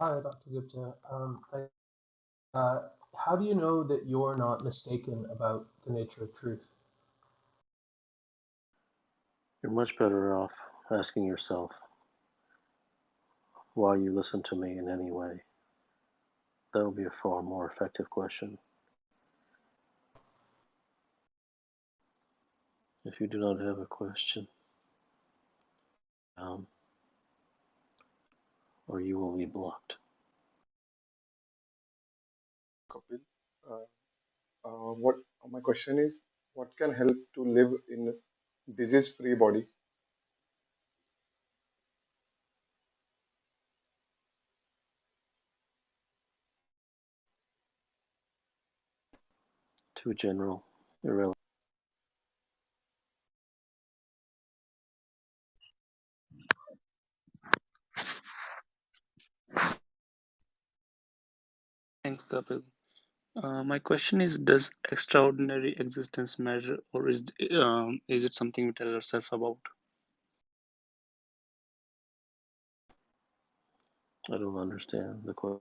Hi, Dr. Gupta. How do you know that you're not mistaken about the nature of truth? You're much better off asking yourself why you listen to me in any way. That would be a far more effective question. If you do not have a question, um, or you will be blocked. Kapil. Uh, what my question is, what can help to live in disease-free body? Too general, irrelevant. Thanks, Kapil. My question is: does extraordinary existence matter, or is it something we tell ourselves about? I don't understand the question.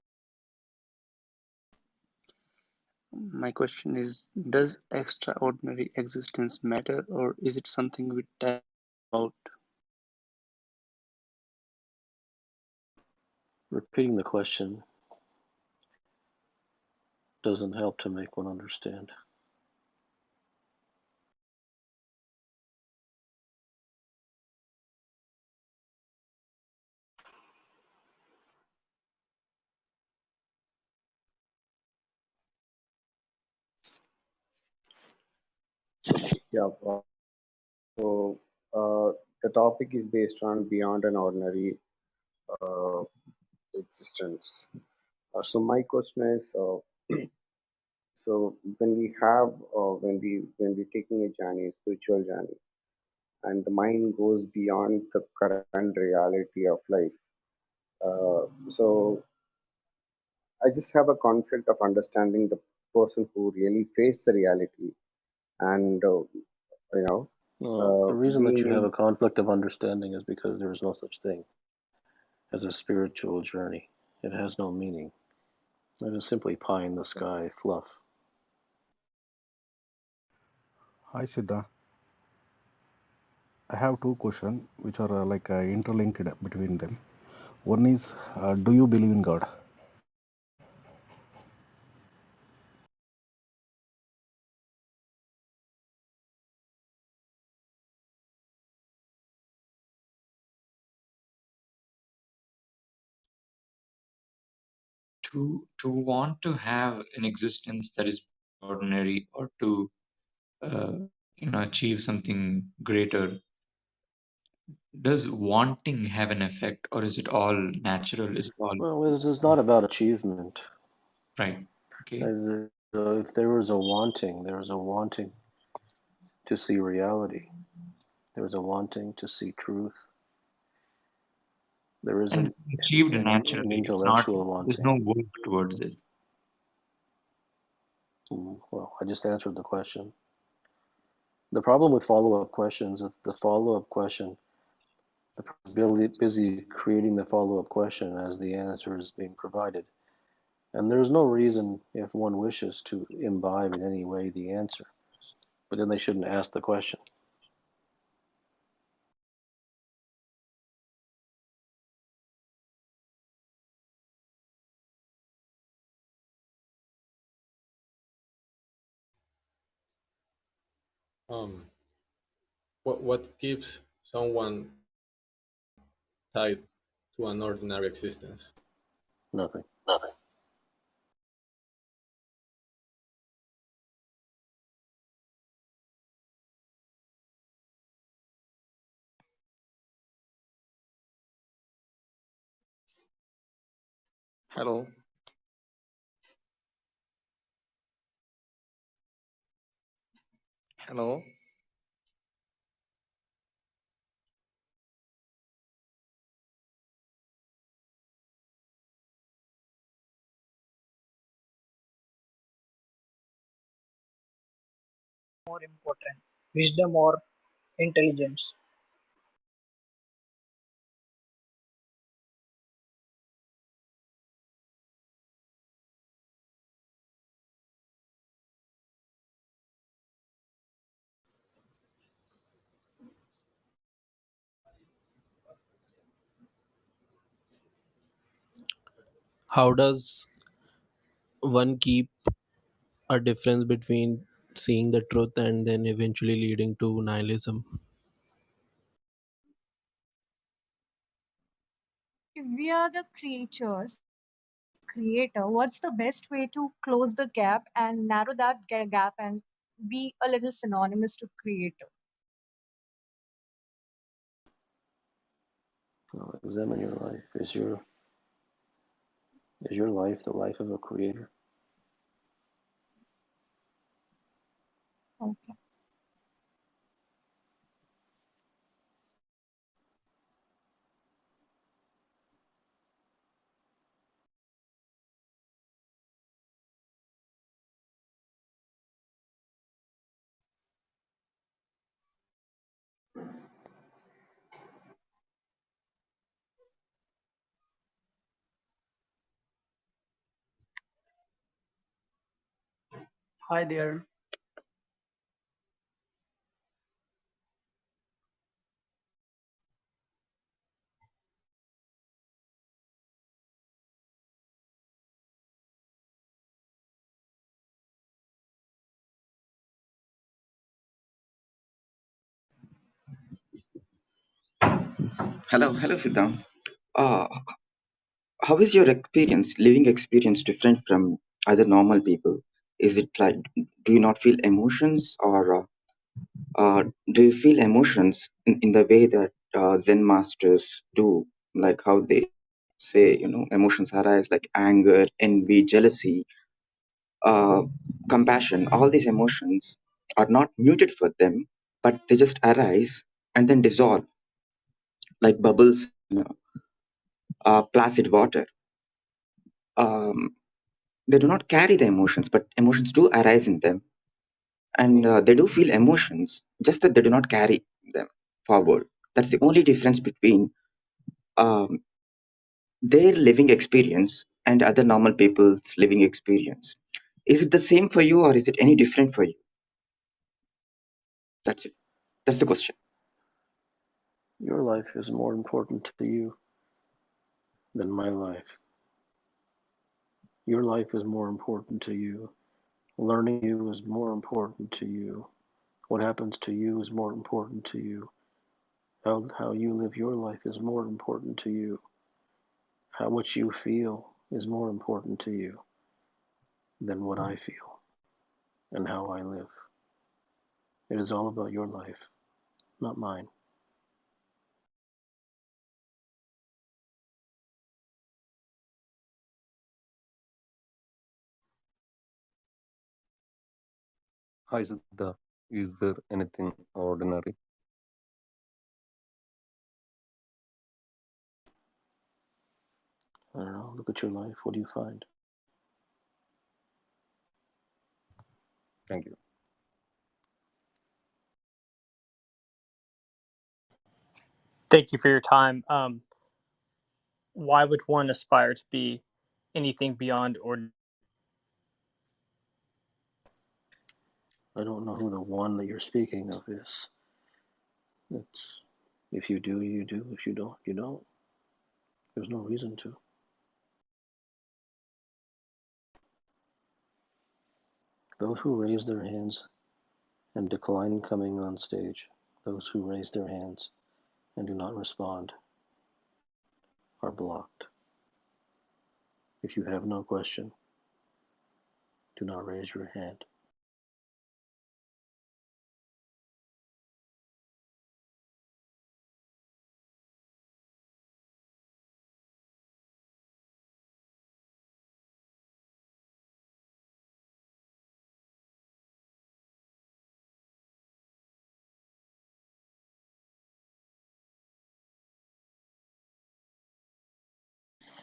My question is: does extraordinary existence matter, or is it something we tell about? Repeating the question doesn't help to make one understand. Yeah. So the topic is based on beyond an ordinary uh, existence. So my question is, so when we have, when we're taking a journey, a spiritual journey, and the mind goes beyond the current reality of life. So I just have a conflict of understanding the person who really faced the reality and you know The reason that being you have a in. conflict of understanding is because there is no such thing as a spiritual journey. It has no meaning. It is simply pie in the sky fluff. Hi Siddha, I have two questions which are interlinked between them. One is, do you believe in God? To want to have an existence that is ordinary, or to uh, achieve something greater, does wanting have an effect, or is it all natural? Is it all Well, this is not about achievement. right? Okay. If there was a wanting, there was a wanting to see reality. There was a wanting to see truth. There is And an, it's achieved an naturally. It's not. intellectual There's wanting. no work towards it. Well, I just answered the question. The problem with follow-up questions is the follow-up question, the person is busy creating the follow-up question as the answer is being provided. And there's no reason, if one wishes, to imbibe in any way the answer. But then they shouldn't ask the question. Um, what keeps someone tied to an ordinary existence? Nothing. Hello, hello. More important, wisdom or intelligence? How does one keep a difference between seeing the truth and then eventually leading to nihilism? If we are the creator, what's the best way to close the gap and narrow that gap and be a little synonymous to creator? Examine your life. Is your life the life of a creator? Okay. Hi there. Hello, Siddha. Uh, how is your experience, living experience, different from other normal people? Is it like, do you not feel emotions, or do you feel emotions in the way that Zen masters do, like how they say, emotions arise like anger, envy, jealousy, uh, compassion? All these emotions are not muted for them, but they just arise and then dissolve like bubbles in placid water. Um, they do not carry the emotions, but emotions do arise in them, and they do feel emotions, just that they do not carry them forward. That's the only difference between um, their living experience and other normal people's living experience. Is it the same for you, or is it any different for you? That's it. That's the question. Your life is more important to you than my life. Your life is more important to you. Learning you is more important to you. What happens to you is more important to you. How you live your life is more important to you. How what you feel is more important to you than what I feel and how I live. It is all about your life, not mine. Hi, Siddha. Is there anything ordinary? I don't know. Look at your life. What do you find? Thank you. Thank you for your time. Why would one aspire to be anything beyond ordinary? I don't know who the one that you're speaking of is. It's if you do, you do. If you don't, you don't. There's no reason to. Those who raise their hands and decline coming on stage, those who raise their hands and do not respond, are blocked. If you have no question, do not raise your hand.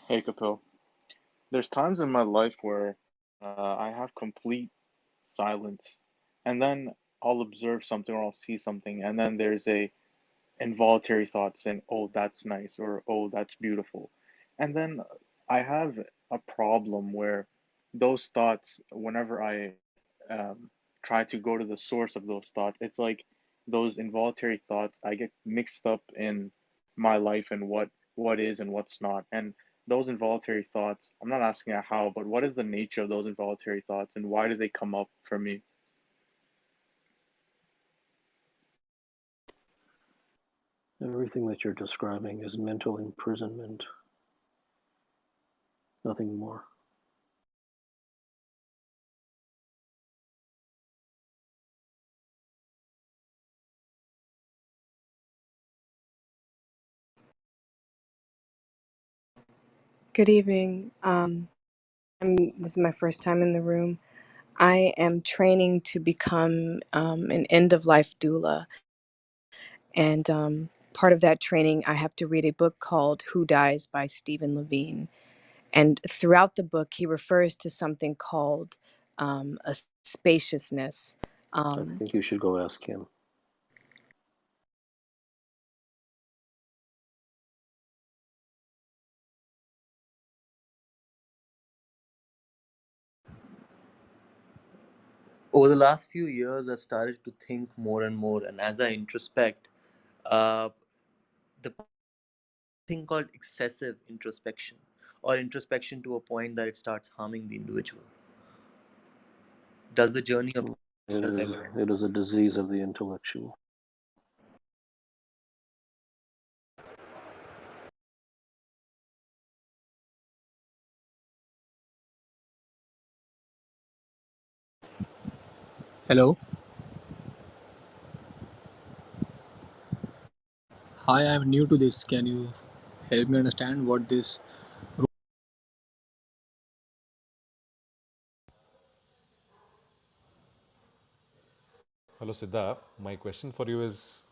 Hey Kapil, there's times in my life where I have complete silence, and then I'll observe something or I'll see something, and then there's a involuntary thought saying, "Oh, that's nice," or "Oh, that's beautiful," and then I have a problem where those thoughts, whenever I um, try to go to the source of those thoughts, it's like those involuntary thoughts, I get mixed up in my life and what is and what's not, and those involuntary thoughts, I'm not asking how, but what is the nature of those involuntary thoughts and why do they come up for me? Everything that you're describing is mental imprisonment, nothing more. Good evening. This is my first time in the room. I am training to become an end of life doula. And part of that training, I have to read a book called Who Dies by Stephen Levine. And throughout the book, he refers to something called a spaciousness. I think you should go ask him. Over the last few years, I've started to think more and more, and as I introspect, uh, the thing called excessive introspection, or introspection to a point that it starts harming the individual. Does the journey of self-evident? It is a disease of the intellectual. Hello. Hi, I'm new to this. Can you help me understand what this? Hello, Siddha. My question for you is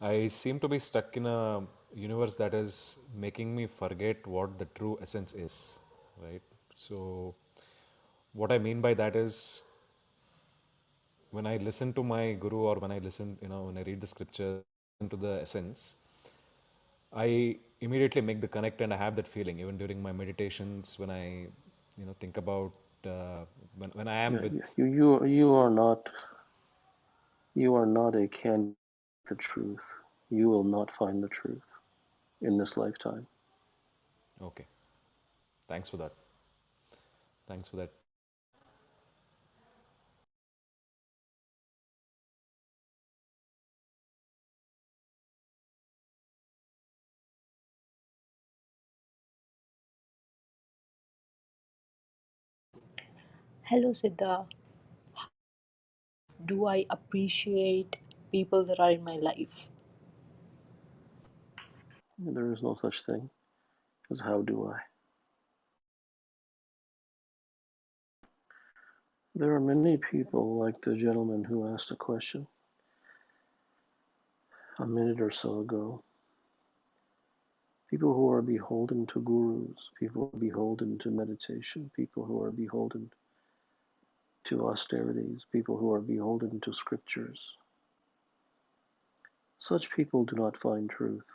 I seem to be stuck in a universe that is making me forget what the true essence is, right? So, what I mean by that is when I listen to my guru or when I listen, when I read the scripture into the essence, I immediately make the connect and I have that feeling even during my meditations when I, think about when I am Yeah, with. you are not a candidate for the truth. You will not find the truth in this lifetime. Okay, thanks for that. Thanks for that. Hello, Siddha. Do I appreciate people that are in my life? There is no such thing as how do I. There are many people like the gentleman who asked a question a minute or so ago. People who are beholden to gurus, people who are beholden to meditation, people who are beholden to austerities, people who are beholden to scriptures. Such people do not find truth.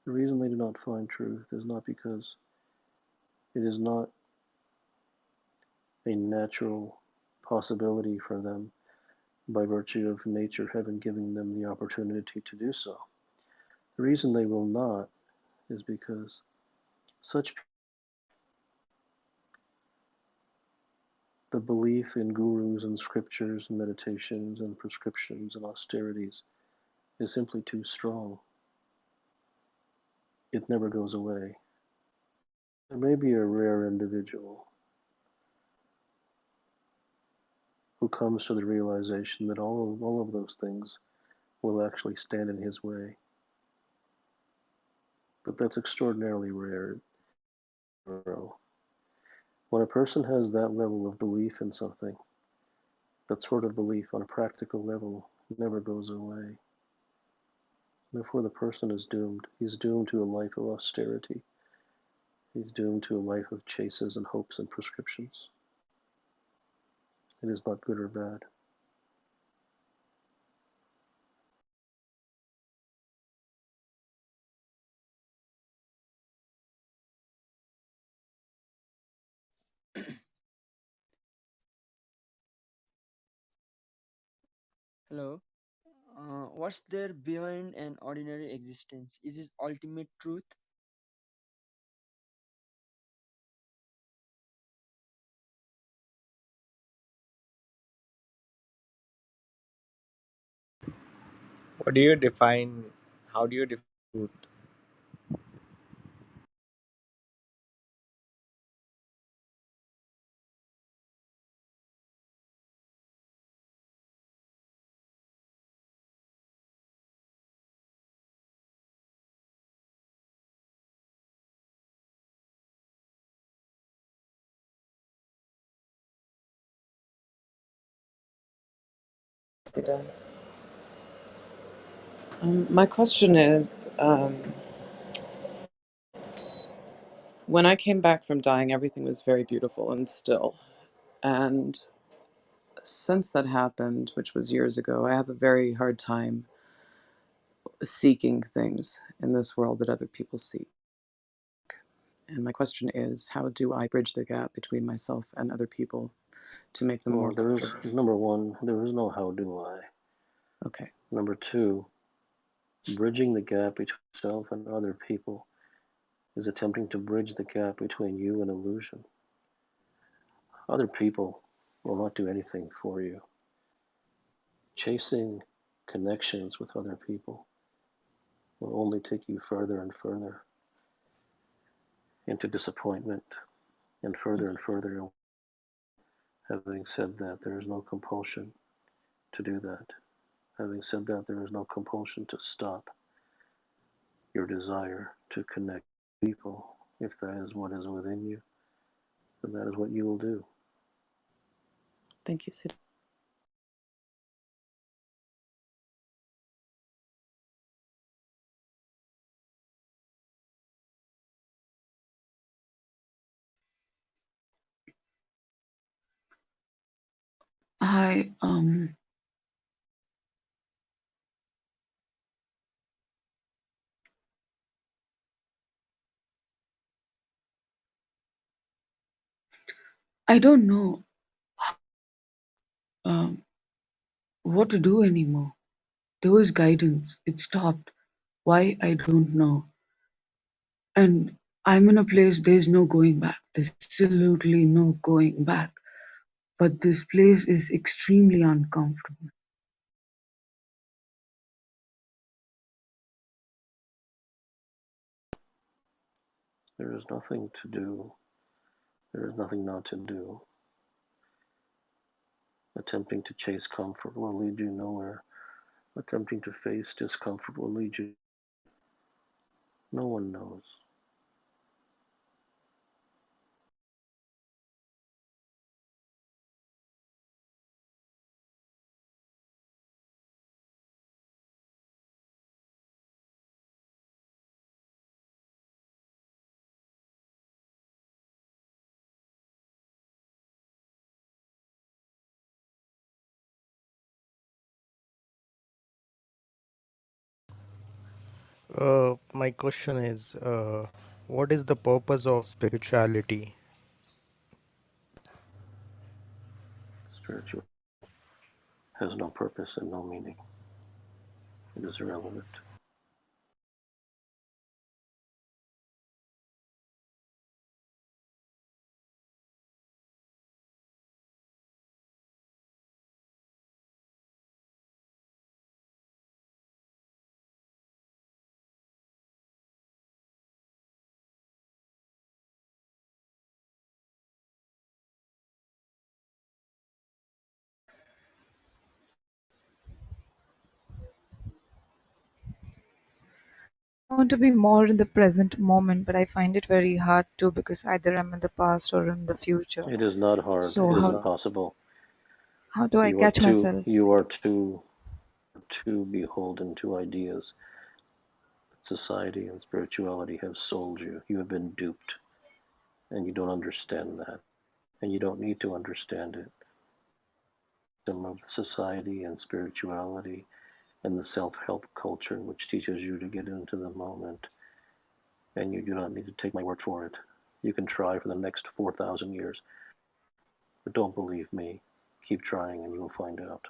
The reason they do not find truth is not because it is not a natural possibility for them by virtue of nature having given them the opportunity to do so. The reason they will not is because such the belief in gurus and scriptures and meditations and prescriptions and austerities is simply too strong. It never goes away. There may be a rare individual who comes to the realization that all of those things will actually stand in his way. But that's extraordinarily rare. When a person has that level of belief in something, that sort of belief on a practical level never goes away. Therefore, the person is doomed. He's doomed to a life of austerity. He's doomed to a life of chases and hopes and prescriptions. It is not good or bad. Hello. What's there beyond an ordinary existence? Is this ultimate truth? What do you define? How do you define truth? Siddha. My question is, when I came back from dying, everything was very beautiful and still. And since that happened, which was years ago, I have a very hard time seeking things in this world that other people seek. And my question is, how do I bridge the gap between myself and other people to make them more Well, there is, comfortable? number one, there is no how do I. Okay. Number two, bridging the gap between yourself and other people is attempting to bridge the gap between you and illusion. Other people will not do anything for you. Chasing connections with other people will only take you further and further into disappointment and further. Having said that, there is no compulsion to do that. Having said that, there is no compulsion to stop your desire to connect with people. If that is what is within you, then that is what you will do. Thank you, Siddha. Hi, I don't know um, what to do anymore. There was guidance. It stopped. Why, I don't know. And I'm in a place there's no going back. There's absolutely no going back. But this place is extremely uncomfortable. There is nothing to do. There is nothing not to do. Attempting to chase comfort will lead you nowhere. Attempting to face discomfort will lead you. No one knows. My question is, what is the purpose of spirituality? Spiritual has no purpose and no meaning. It is irrelevant. I want to be more in the present moment, but I find it very hard to because either I'm in the past or in the future. It is not hard. So It is impossible. how do I You are catch too myself? you are too beholden to ideas that society and spirituality have sold you. You have been duped, and you don't understand that, and you don't need to understand it. Some of society and spirituality and the self-help culture which teaches you to get into the moment, and you do not need to take my word for it. You can try for the next 4,000 years, but don't believe me. Keep trying and you'll find out.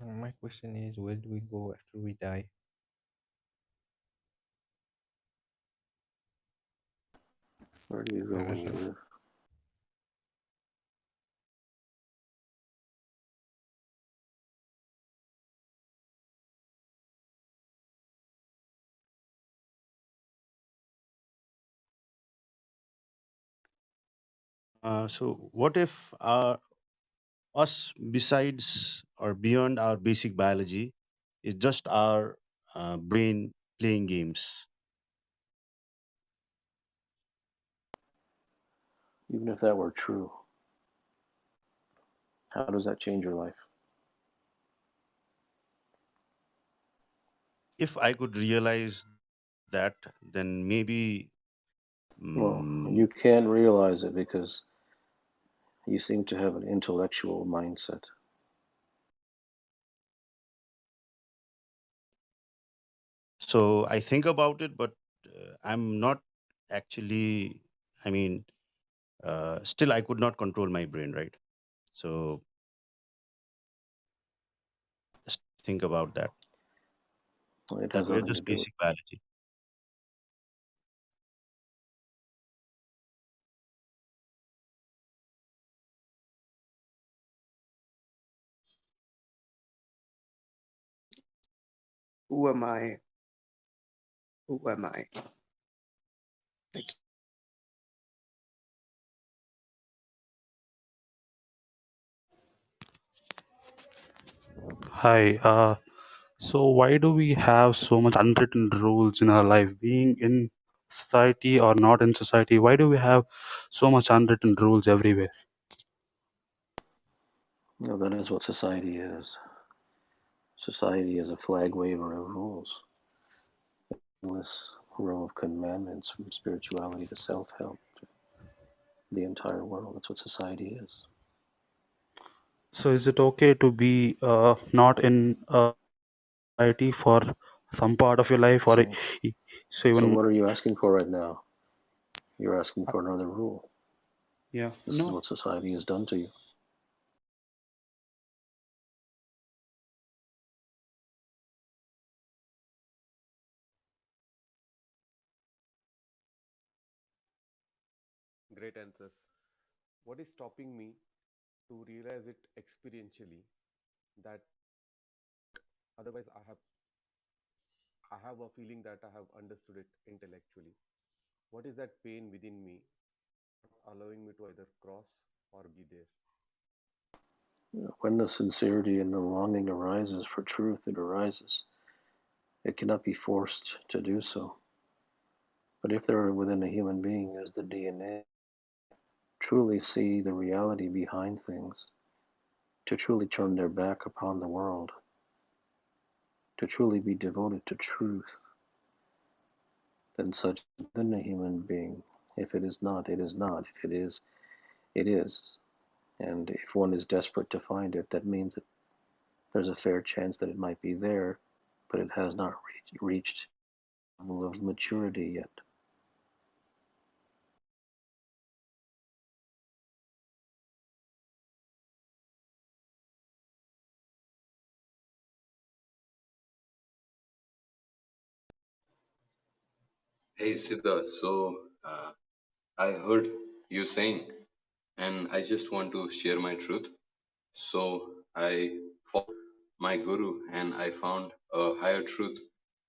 My question is, where do we go after we die? Where do you go when you live? So, what if us, besides or beyond our basic biology, is just our brain playing games? Even if that were true, how does that change your life? If I could realize that, then maybe. Well, mm you can't realize it because you seem to have an intellectual mindset. so I think about it, but I'm not actually. I mean, still, I could not control my brain, right? So just think about that. It That has we're nothing to just do with. basic biology. Who am I? Who am I? Like, Hi. So why do we have so much unwritten rules in our life? Being in society or not in society, why do we have so much unwritten rules everywhere? That is what society is. Society is a flag waver of rules, endless row of commandments from spirituality to self-help to the entire world. That's what society is. So is it okay to be not in society for some part of your life, or So, so so even what are you asking for right now? You're asking for another rule. yeah This is no. what society has done to you. Great answers. What is stopping me to realize it experientially that otherwise I have a feeling that I have understood it intellectually. What is that pain within me allowing me to either cross or be there? When the sincerity and the longing arises for truth, it arises. It cannot be forced to do so. But if there within a human being is the DNA, truly see the reality behind things, to truly turn their back upon the world, to truly be devoted to truth, then such is within a human being. If it is not, it is not. If it is, it is. And if one is desperate to find it, that means that there's a fair chance that it might be there, but it has not reached a level of maturity yet. Hey Siddha, I heard you saying, and I just want to share my truth. So I followed my guru and I found a higher truth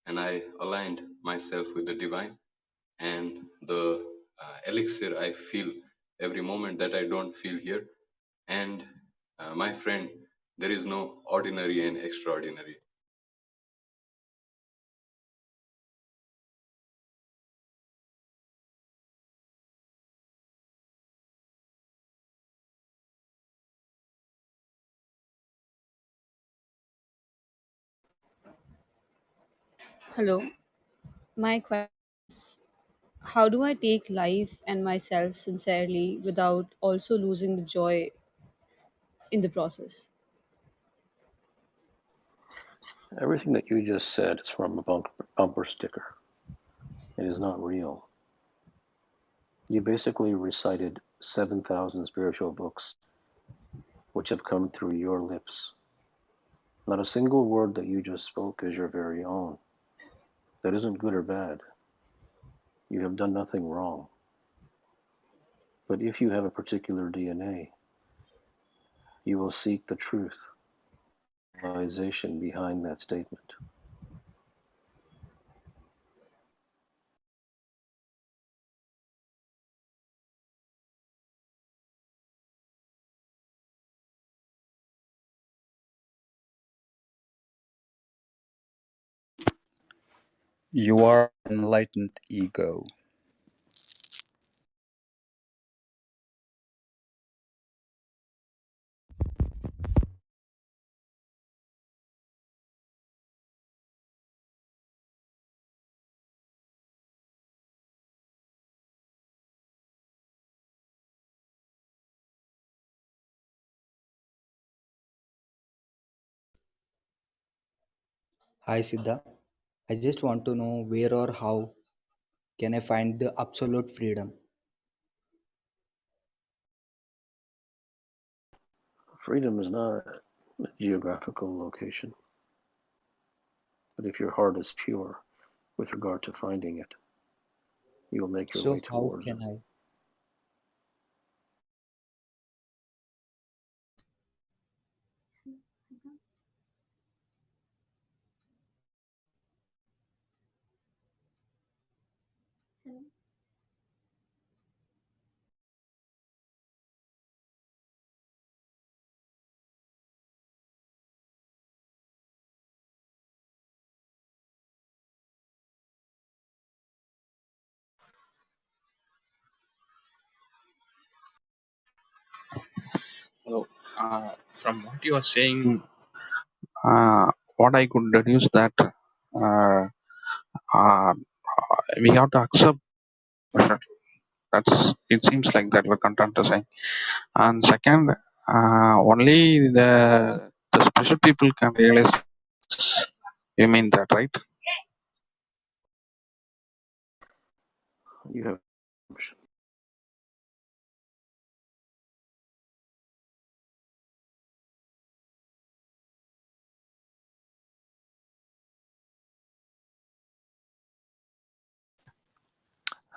and I aligned myself with the divine and the elixir I feel every moment that I don't feel here. And my friend, there is no ordinary and extraordinary. Hello. My question is, how do I take life and myself sincerely without also losing the joy in the process? Everything that you just said is from a bumper sticker. It is not real. You basically recited 7,000 spiritual books which have come through your lips. Not a single word that you just spoke is your very own. That isn't good or bad. You have done nothing wrong. But if you have a particular DNA, you will seek the truth, realization behind that statement. You are enlightened ego. Hi Siddha, I just want to know where or how can I find the absolute freedom? Freedom is not a geographical location, but if your heart is pure with regard to finding it, you will make your way So how towards it. can I? So, from what you are saying, what I could deduce that uh, uh, we have to accept that. That's it seems like that we're content to say. And second, only the special people can realize. You mean that, right? You have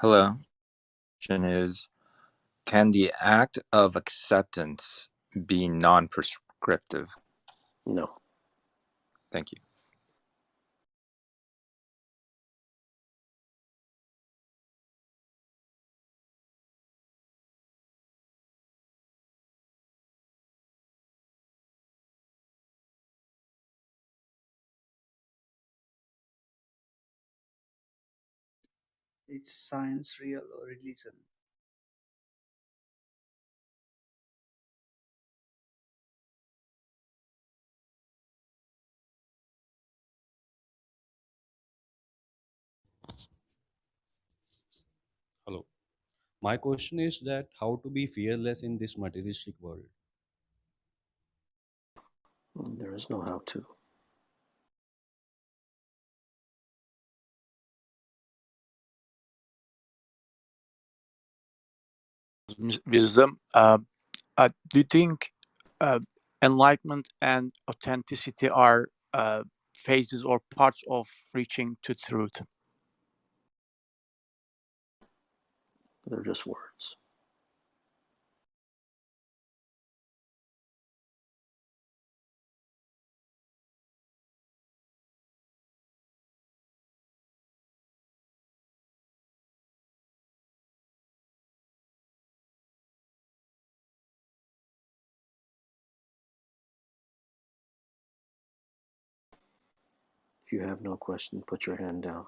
Hello. Question is, can the act of acceptance be non-prescriptive? no. Thank you. Is science real or religion? Hello. My question is that how to be fearless in this materialistic world? There is no how to. Wisdom. Do you think uh, enlightenment and authenticity are phases or parts of reaching to truth? They're just words. If you have no question, put your hand down.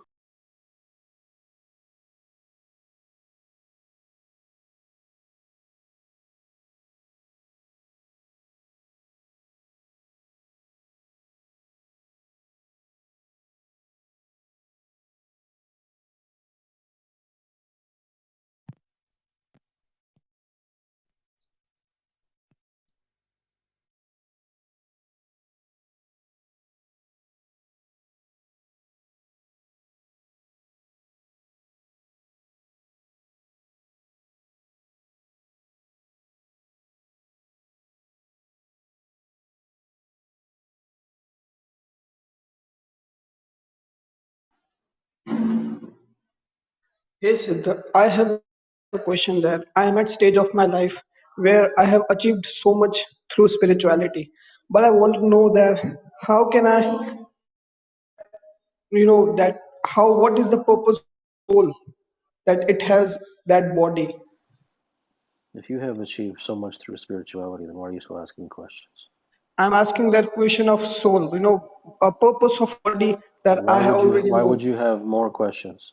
Yes, I have a question that I am at stage of my life where I have achieved so much through spirituality, but I want to know that how can I, that how what is the purpose of soul that it has that body? If you have achieved so much through spirituality, then why are you still asking questions? I'm asking that question of soul, a purpose of body that I have already Why know. would you have more questions?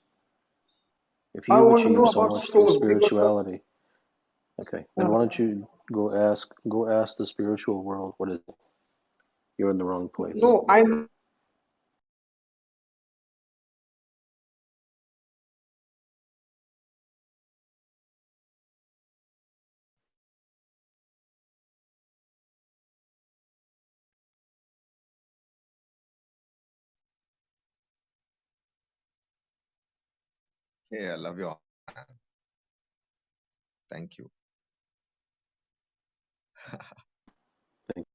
If I you've want to achieved know so about much through soul because spirituality, okay, then uh, why don't you go ask the spiritual world what is it? You're in the wrong place. no, I Hey, I love you all. Thank you. Thank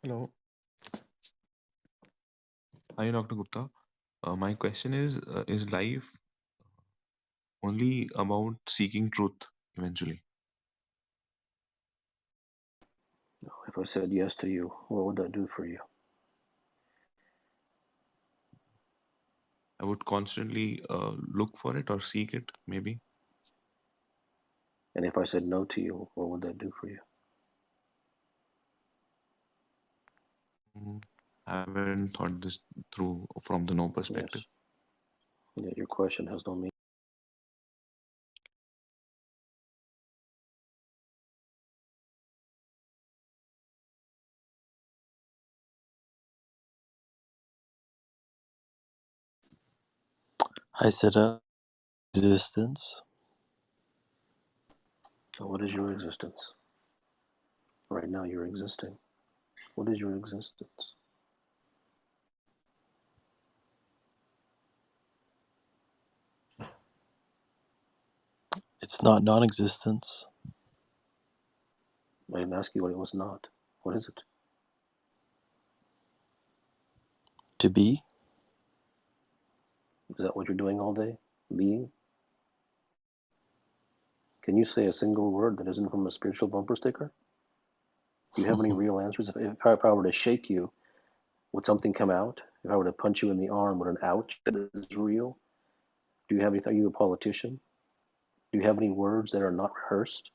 Hello. Hi, Dr. Gupta. My question is life only about seeking truth eventually? If I said yes to you, what would that do for you? I would constantly look for it or seek it, maybe. And if I said no to you, what would that do for you? Mm, I haven't thought this through from the no Yes. perspective. Yeah, your question has no meaning. I set up existence. So what is your existence? Right now you're existing. What is your existence? It's not non existence. I didn't ask you what it was not. What is it? To be. Is that what you're doing all day? Being? Can you say a single word that isn't from a spiritual bumper sticker? Do you have any real answers? If I were to shake you, would something come out? If I were to punch you in the arm, would an ouch that is real? Do you have any? Are you a politician? Do you have any words that are not rehearsed?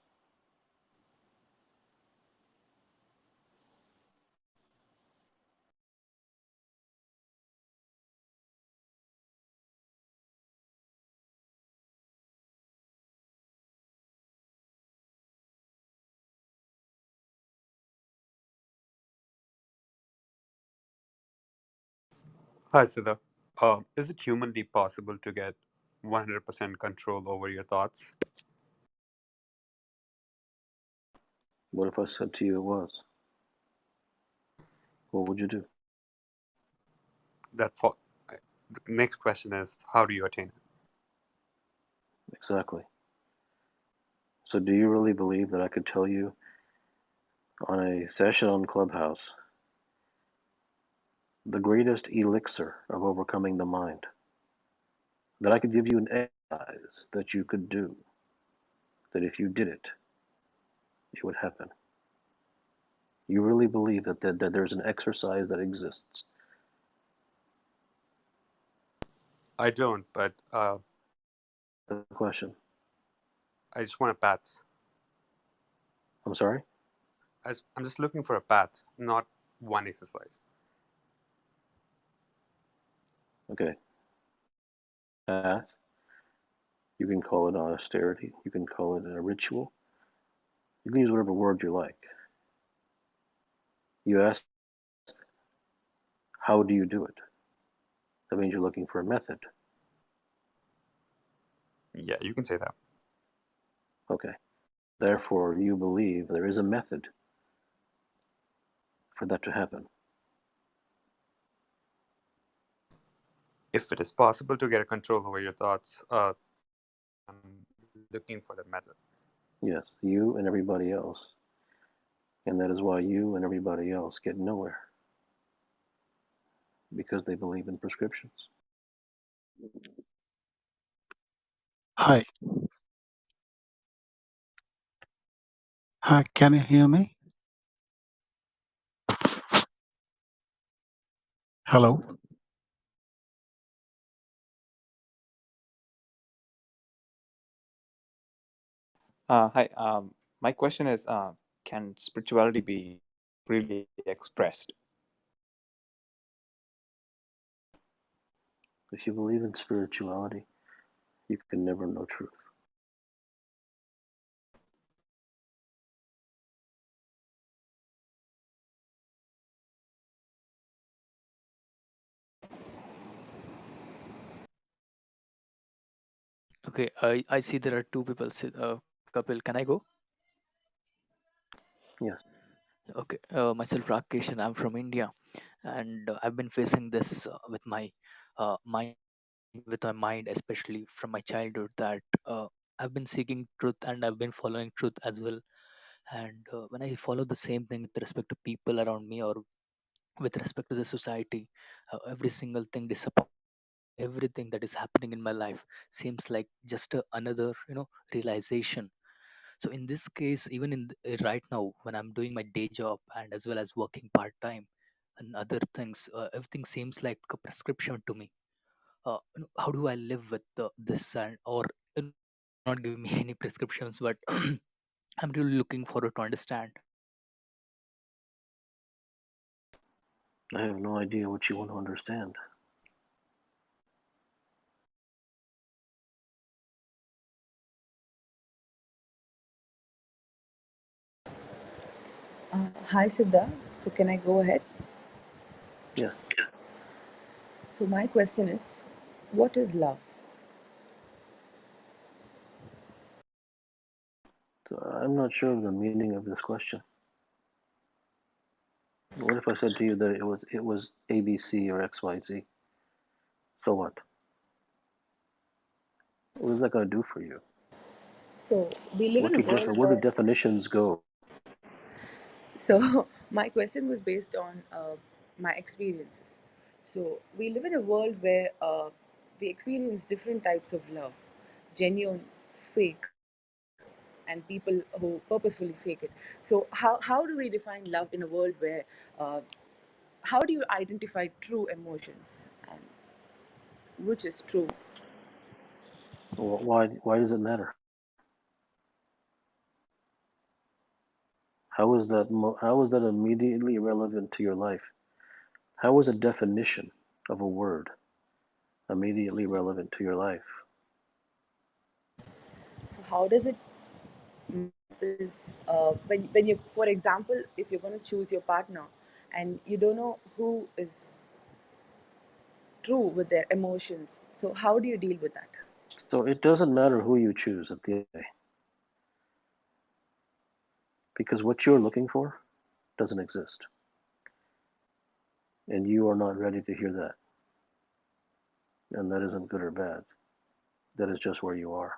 Hi, Siddha. Is it humanly possible to get 100% control over your thoughts? What if I said to you it was? What would you do? That fo- the next question is, how do you attain it? Exactly. So do you really believe that I could tell you on a session on Clubhouse the greatest elixir of overcoming the mind? That I could give you an exercise that you could do, that if you did it, it would happen. You really believe that there's an exercise that exists? I don't, but The question. I just want a path. I'm sorry? I'm just looking for a path, not one exercise. Okay. Path. You can call it austerity. You can call it a ritual. You can use whatever word you like. You ask, how do you do it? That means you're looking for a method. Yeah, you can say that. Okay. Therefore, you believe there is a method for that to happen. if it is possible to get a control over your thoughts, I'm looking for the method. Yes, you and everybody else. And that is why you and everybody else get nowhere, because they believe in prescriptions. Hi. Hi, can you hear me? Hello. Hi. My question is, can spirituality be really expressed? If you believe in spirituality, you can never know truth. Okay, I see there are two people. Kapil, can I go? Yes. Okay, myself Rakesh, and I'm from India, and I've been facing this with my mind, especially from my childhood. That I've been seeking truth, and I've been following truth as well. And when I follow the same thing with respect to people around me, or with respect to the society, every single thing disappoints. Everything that is happening in my life seems like just another, realization. So in this case, even right now, when I'm doing my day job and as well as working part time and other things, everything seems like a prescription to me. How do I live with this, and or not giving me any prescriptions, but I'm really looking forward to understand. I have no idea what you want to understand. Hi, Siddha. So, can I go ahead? Yeah. So, my question is, what is love? So I'm not sure of the meaning of this question. What if I said to you that it was ABC or XYZ? So what? What is that going to do for you? So, we live in a world Where do where. definitions go? So, my question was based on my experiences. So, we live in a world where we experience different types of love, genuine, fake, and people who purposefully fake it. So, how do we define love in a world where, uh, how do you identify true emotions and which is true? Why does it matter? How is that immediately relevant to your life? How is a definition of a word immediately relevant to your life? So how does it is when you, for example, if you're going to choose your partner and you don't know who is true with their emotions, so how do you deal with that? So it doesn't matter who you choose at the end of the day, because what you're looking for doesn't exist, and you are not ready to hear that. And that isn't good or bad. That is just where you are.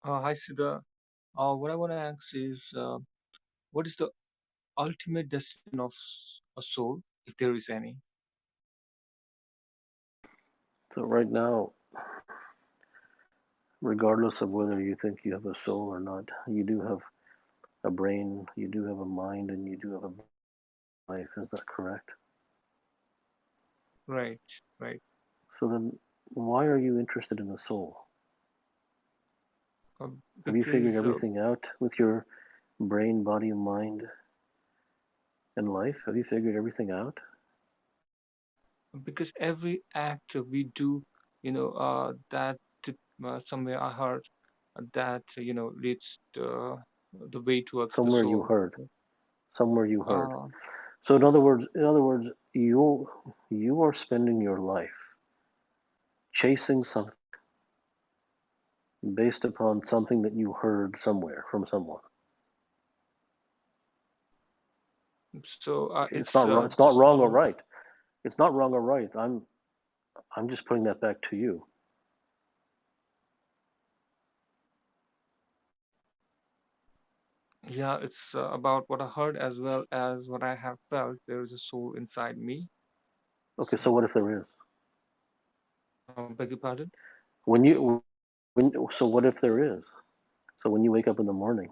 Hi, Siddha. What I want to ask is, what is the ultimate destination of a soul, if there is any? So right now, regardless of whether you think you have a soul or not, you do have a brain, you do have a mind, and you do have a life. Is that correct? Right, right. So then, why are you interested in the soul? Uh, Have you figured because uh, everything out with your brain, body, mind, and life? Have you figured everything out? because every act we do, that somewhere I heard that leads the way towards the Somewhere you soul. heard. Somewhere you heard. Uh, So in other words, you are spending your life chasing something based upon something that you heard somewhere from someone. So It's it's not wrong. It's not just wrong or normal. right. It's not wrong or right. I'm just putting that back to you. Yeah, it's about what I heard as well as what I have felt. There is a soul inside me. Okay, so So, what if there is? beg your pardon? When you so what if there is? So when you wake up in the morning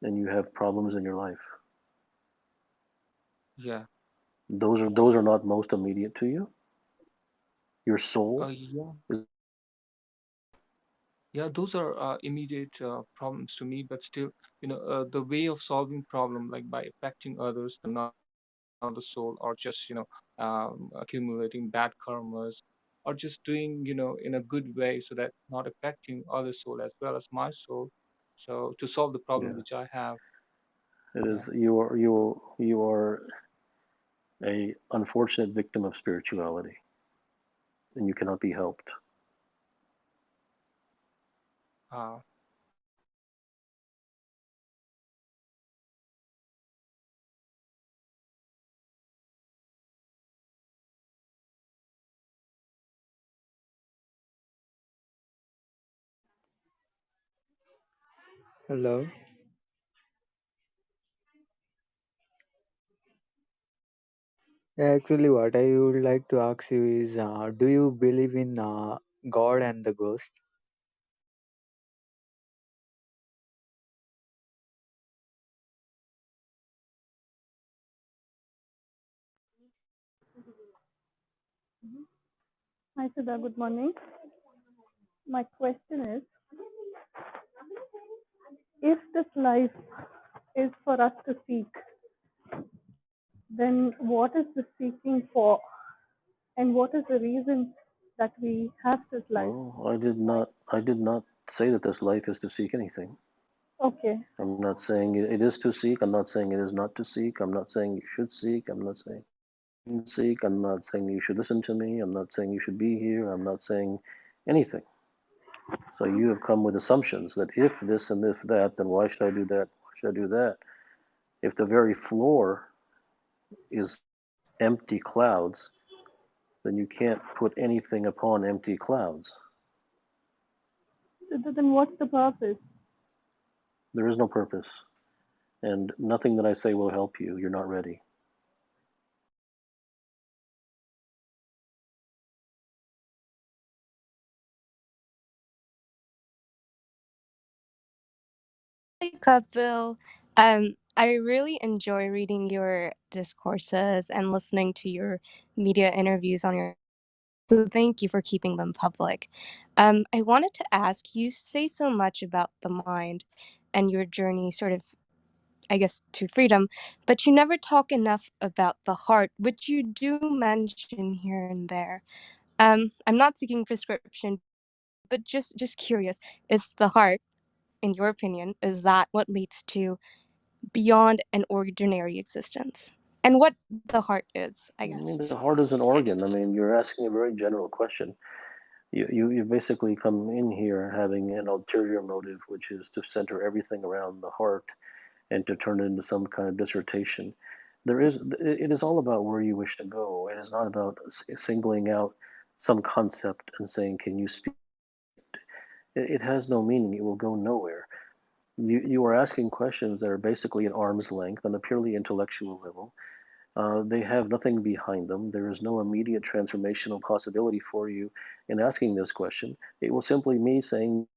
and you have problems in your life, Yeah. those are not most immediate to you. Your soul Yeah. is. Yeah, those are immediate problems to me, but still, the way of solving problem, like by affecting others, another soul, or just, accumulating bad karmas, or just doing, in a good way so that not affecting other soul as well as my soul. So to solve the problem Yeah, which I have, it is. yeah. You are a unfortunate victim of spirituality, and you cannot be helped. Uh, Hello. Actually, what I would like to ask you is, do you believe in God and the ghost? Hi, Siddha. Good morning. My question is, if this life is for us to seek, then what is the seeking for? And what is the reason that we have this life? Well, I did not say that this life is to seek anything. Okay. I'm not saying it is to seek. I'm not saying it is not to seek. I'm not saying you should seek. I'm not saying you should seek. I'm not saying you should listen to me. I'm not saying you should be here. I'm not saying anything. So you have come with assumptions that if this and if that, then why should I do that? Why should I do that? If the very floor is empty clouds, then you can't put anything upon empty clouds. So then what's the purpose? There is no purpose, and nothing that I say will help you. You're not ready. Hi, Kapil. I really enjoy reading your discourses and listening to your media interviews on your. So thank you for keeping them public. I wanted to ask, you say so much about the mind and your journey, sort of, I guess, to freedom, but you never talk enough about the heart, which you do mention here and there. I'm not seeking prescription, but just curious, is the heart, in your opinion, is that what leads to beyond an ordinary existence? And what the heart is, I I mean, guess. the heart is an organ. I mean, you're asking a very general question. You basically come in here having an ulterior motive, which is to center everything around the heart and to turn it into some kind of dissertation. It is all about where you wish to go. It is not about singling out some concept and saying, can you speak? It has no meaning. It will go nowhere. You are asking questions that are basically at arm's length on a purely intellectual level. They have nothing behind them. There is no immediate transformational possibility for you in asking this question. It will simply me saying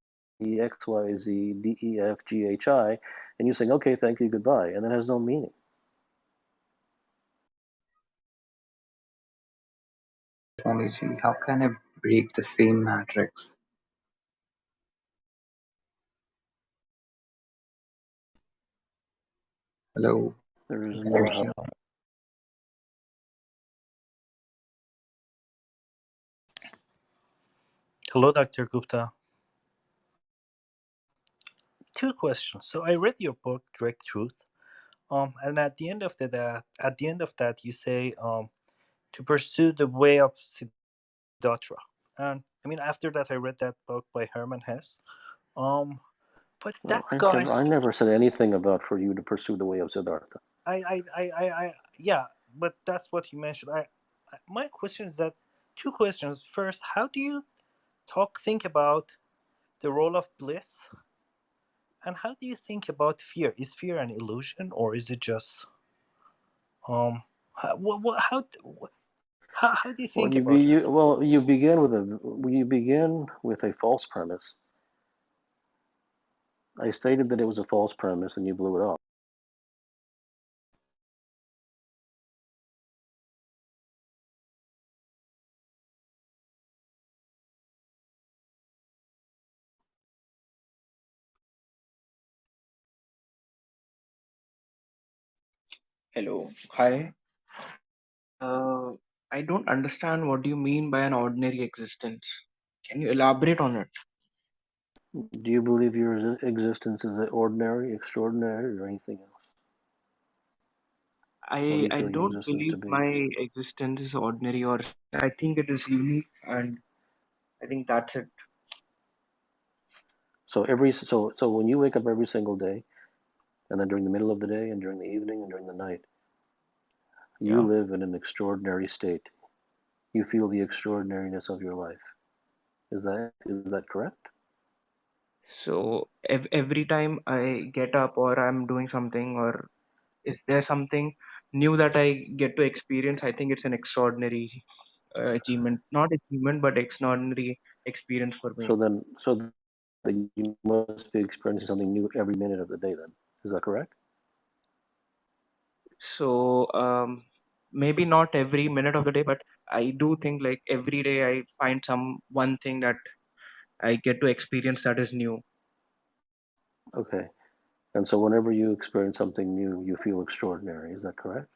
the X, Y, Z, D, E, F, G, H, I, and you saying, okay, thank you, goodbye. And that has no meaning. Technology. How can I break the same matrix? Hello. There is Can you no how. hear? Hello, Dr. Gupta. Two questions. So I read your book, Direct Truth. And at the end of that, you say to pursue the way of Siddhartha Siddhartha. And I mean, after that, I read that book by Herman Hesse. Um, but Well, that guy, I never said anything about for you to pursue the way of Siddhartha. yeah, but that's what you mentioned. My question is that two questions. First, how do you think about the role of bliss, and how do you think about fear? Is fear an illusion, or is it just how, how do you Well, think about it? you begin with a false premise. I stated that it was a false premise, and you blew it off. Hello. Hi. Uh, I don't understand what do you mean by an ordinary existence. Can you elaborate on it? Do you believe your existence is ordinary, extraordinary, or anything else? What do you I feel your don't existence believe to be? my existence is ordinary, or I think it is unique, and I think that's it. So when you wake up every single day, and then during the middle of the day, and during the evening, and during the night, you Yeah. live in an extraordinary state. You feel the extraordinariness of your life. Is that correct? So every time I get up or I'm doing something, or is there something new that I get to experience? I think it's an extraordinary achievement, not achievement, but extraordinary experience for me. So you must be experiencing something new every minute of the day. Then is that correct? So maybe not every minute of the day, but I do think like every day I find some one thing that I get to experience that is new. Okay. And so whenever you experience something new, you feel extraordinary. Is that correct?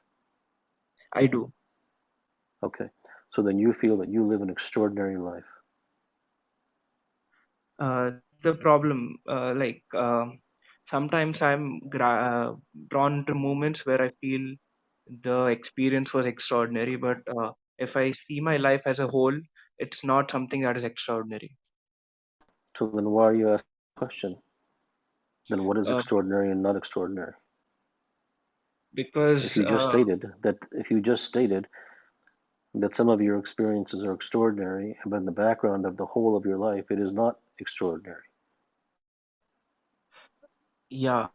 I do. Okay. So then you feel that you live an extraordinary life. The problem, sometimes drawn to moments where I feel the experience was extraordinary, but if I see my life as a whole, it's not something that is extraordinary. So then why are you asking the question? Then what is Uh, extraordinary and not extraordinary? If because you just stated that if you just stated that some of your experiences are extraordinary, but in the background of the whole of your life, it is not extraordinary. yeah.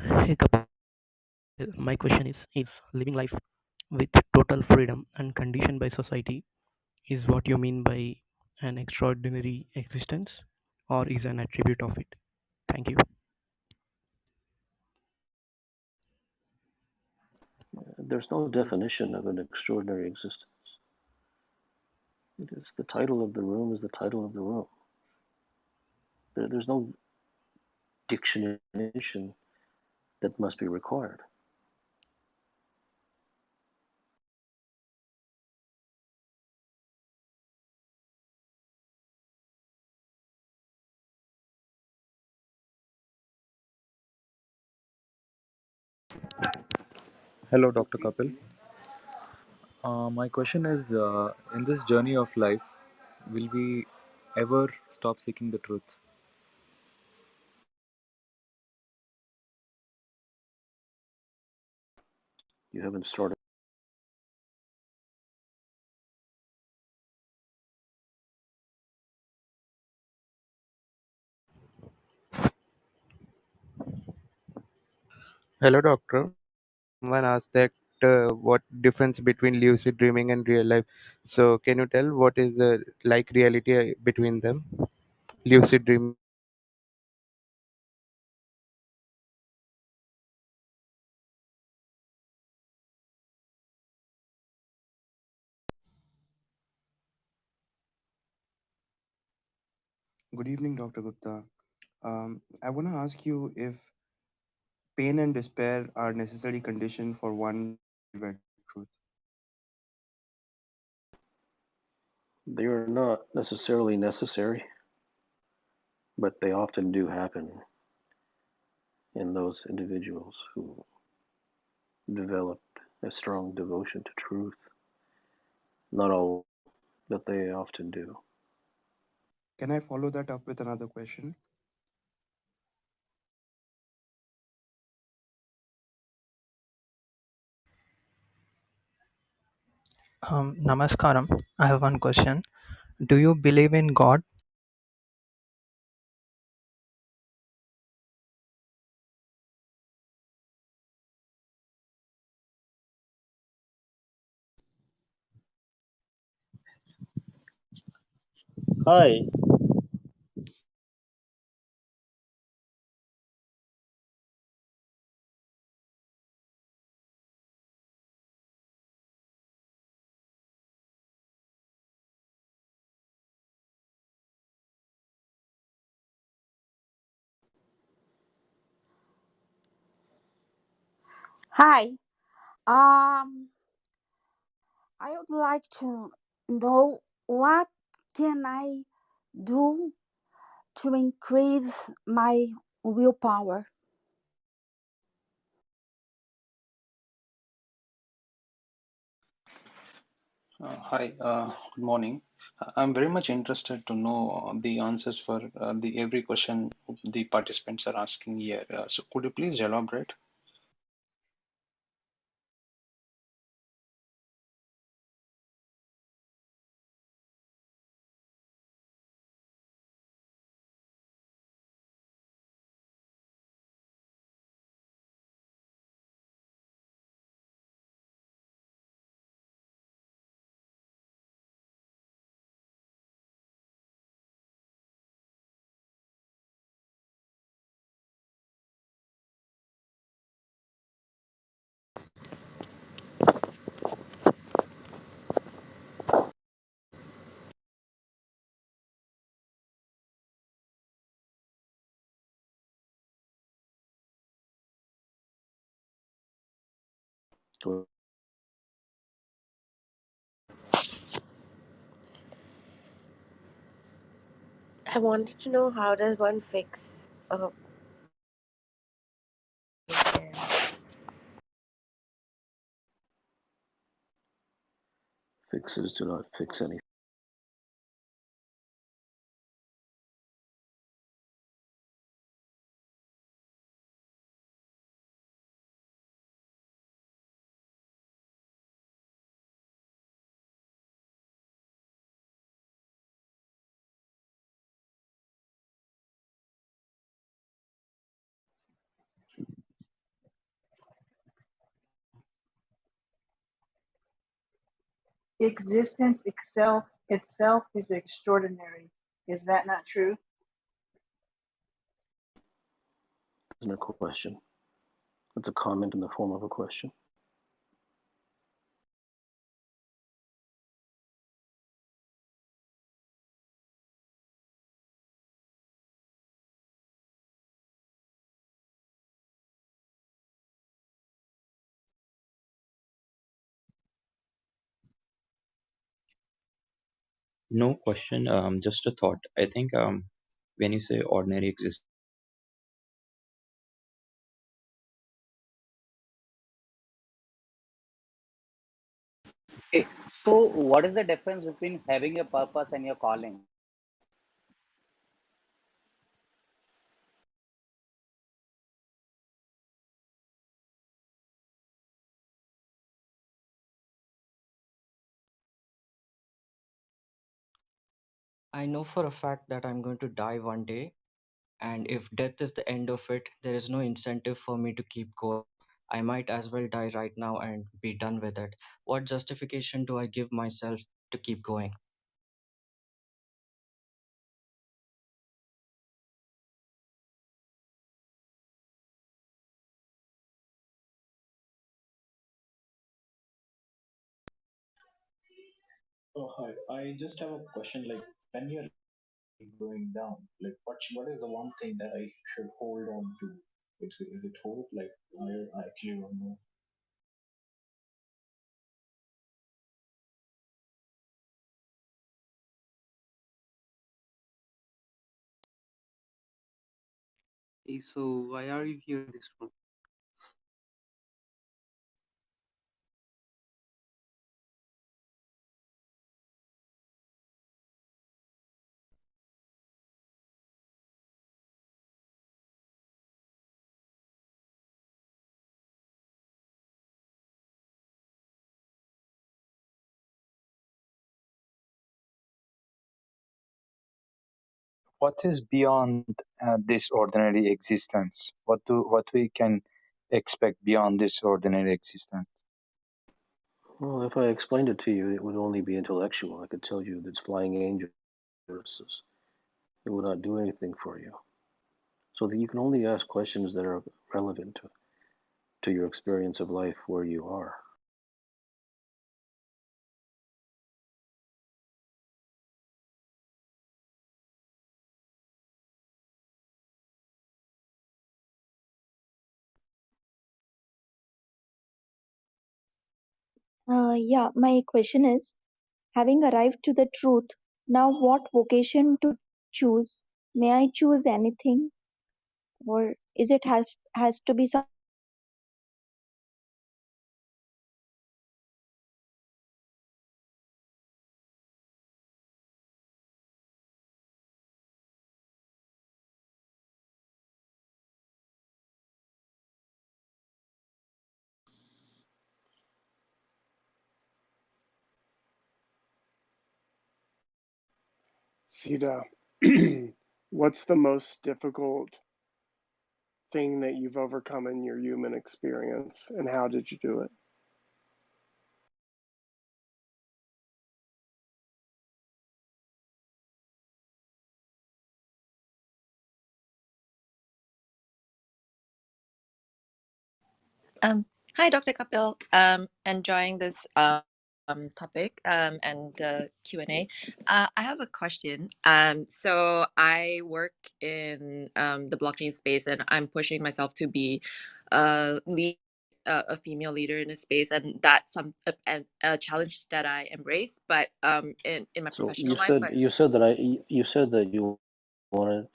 Hey Kapil, my question is if living life with total freedom and conditioned by society is what you mean by an extraordinary existence or is an attribute of it? Thank you. There's no definition of an extraordinary existence. It is the title of the room is the title of the room. There's no dictionary that must be required. Hello, Dr. Kapil. My question is in this journey of life, will we ever stop seeking the truth? You haven't started. Hello, doctor. Someone asked that what difference between lucid dreaming and real life. So, can you tell what is the like reality between them? Lucid dreaming. Good evening, Dr. Gupta. I want to ask you if pain and despair are necessary condition for one to arrive at truth. They are not necessarily necessary, but they often do happen in those individuals who develop a strong devotion to truth. Not all, but they often do. Can I follow that up with another question? Namaskaram. I have one question. Do you believe in God? Hi. Hi. Um, I would like to know what can I do to increase my willpower? Hi, good morning. I'm very much interested to know the answers for the every question the participants are asking here. So could you please elaborate? I wanted to know how does one fix Fixes do not fix anything. Existence itself is extraordinary. Is that not true? Isn't a question. It's a comment in the form of a question. No question, just a thought. I think when you say ordinary existence, Okay, so what is the difference between having a purpose and your calling? I know for a fact that I'm going to die one day, and if death is the end of it, there is no incentive for me to keep going. I might as well die right now and be done with it. What justification do I give myself to keep going? Oh, hi. I just have a question. Like, when you're going down, like, what is the one thing that I should hold on to? Is it hope? Like, I actually don't know. Hey, so why are you here in this room? what is beyond this ordinary existence? What we can expect beyond this ordinary existence? Well, if I explained it to you, it would only be intellectual. I could tell you that it's flying angels. It would not do anything for you. So that you can only ask questions that are relevant to your experience of life where you are. Yeah, my question is, having arrived to the truth, now what vocation to choose? May I choose anything, or is it has to be some? Siddha, what's the most difficult thing that you've overcome in your human experience, and how did you do it? Hi, Dr. Kapil. Enjoying this topic and the Q&A. I have a question. So I work in the blockchain space, and I'm pushing myself to be lead a female leader in this space, and that's a challenge that I embrace. But in my So professional life, but you said that you wanted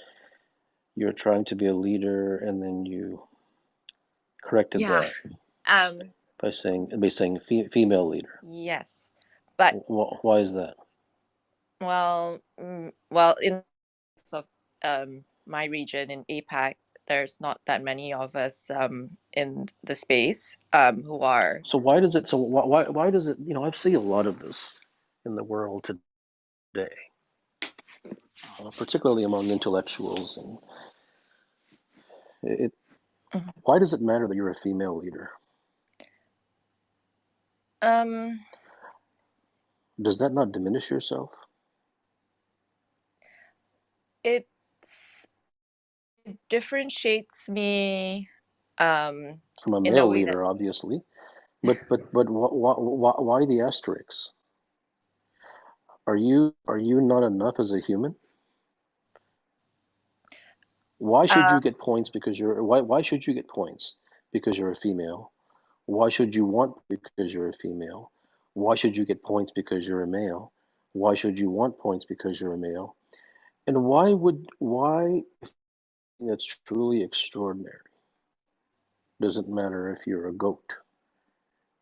you're trying to be a leader, and then you corrected yeah, that um, by saying female leader. yes, but Why is that? well, in of my region in APAC, there's not that many of us in the space who are. So why does it? So why does it? I see a lot of this in the world today, particularly among intellectuals, and it. Mhm. Why does it matter that you're a female leader? Um, Does that not diminish yourself? it's it differentiates me um, From a in a male way that leader, obviously, but why the asterisks? Are you not enough as a human? Why should uh, you get points because you're why should you get points because you're a female? Why should you want because you're a female? Why should you get points because you're a male? Why should you want points because you're a male? And why that's truly extraordinary doesn't matter if you're a goat.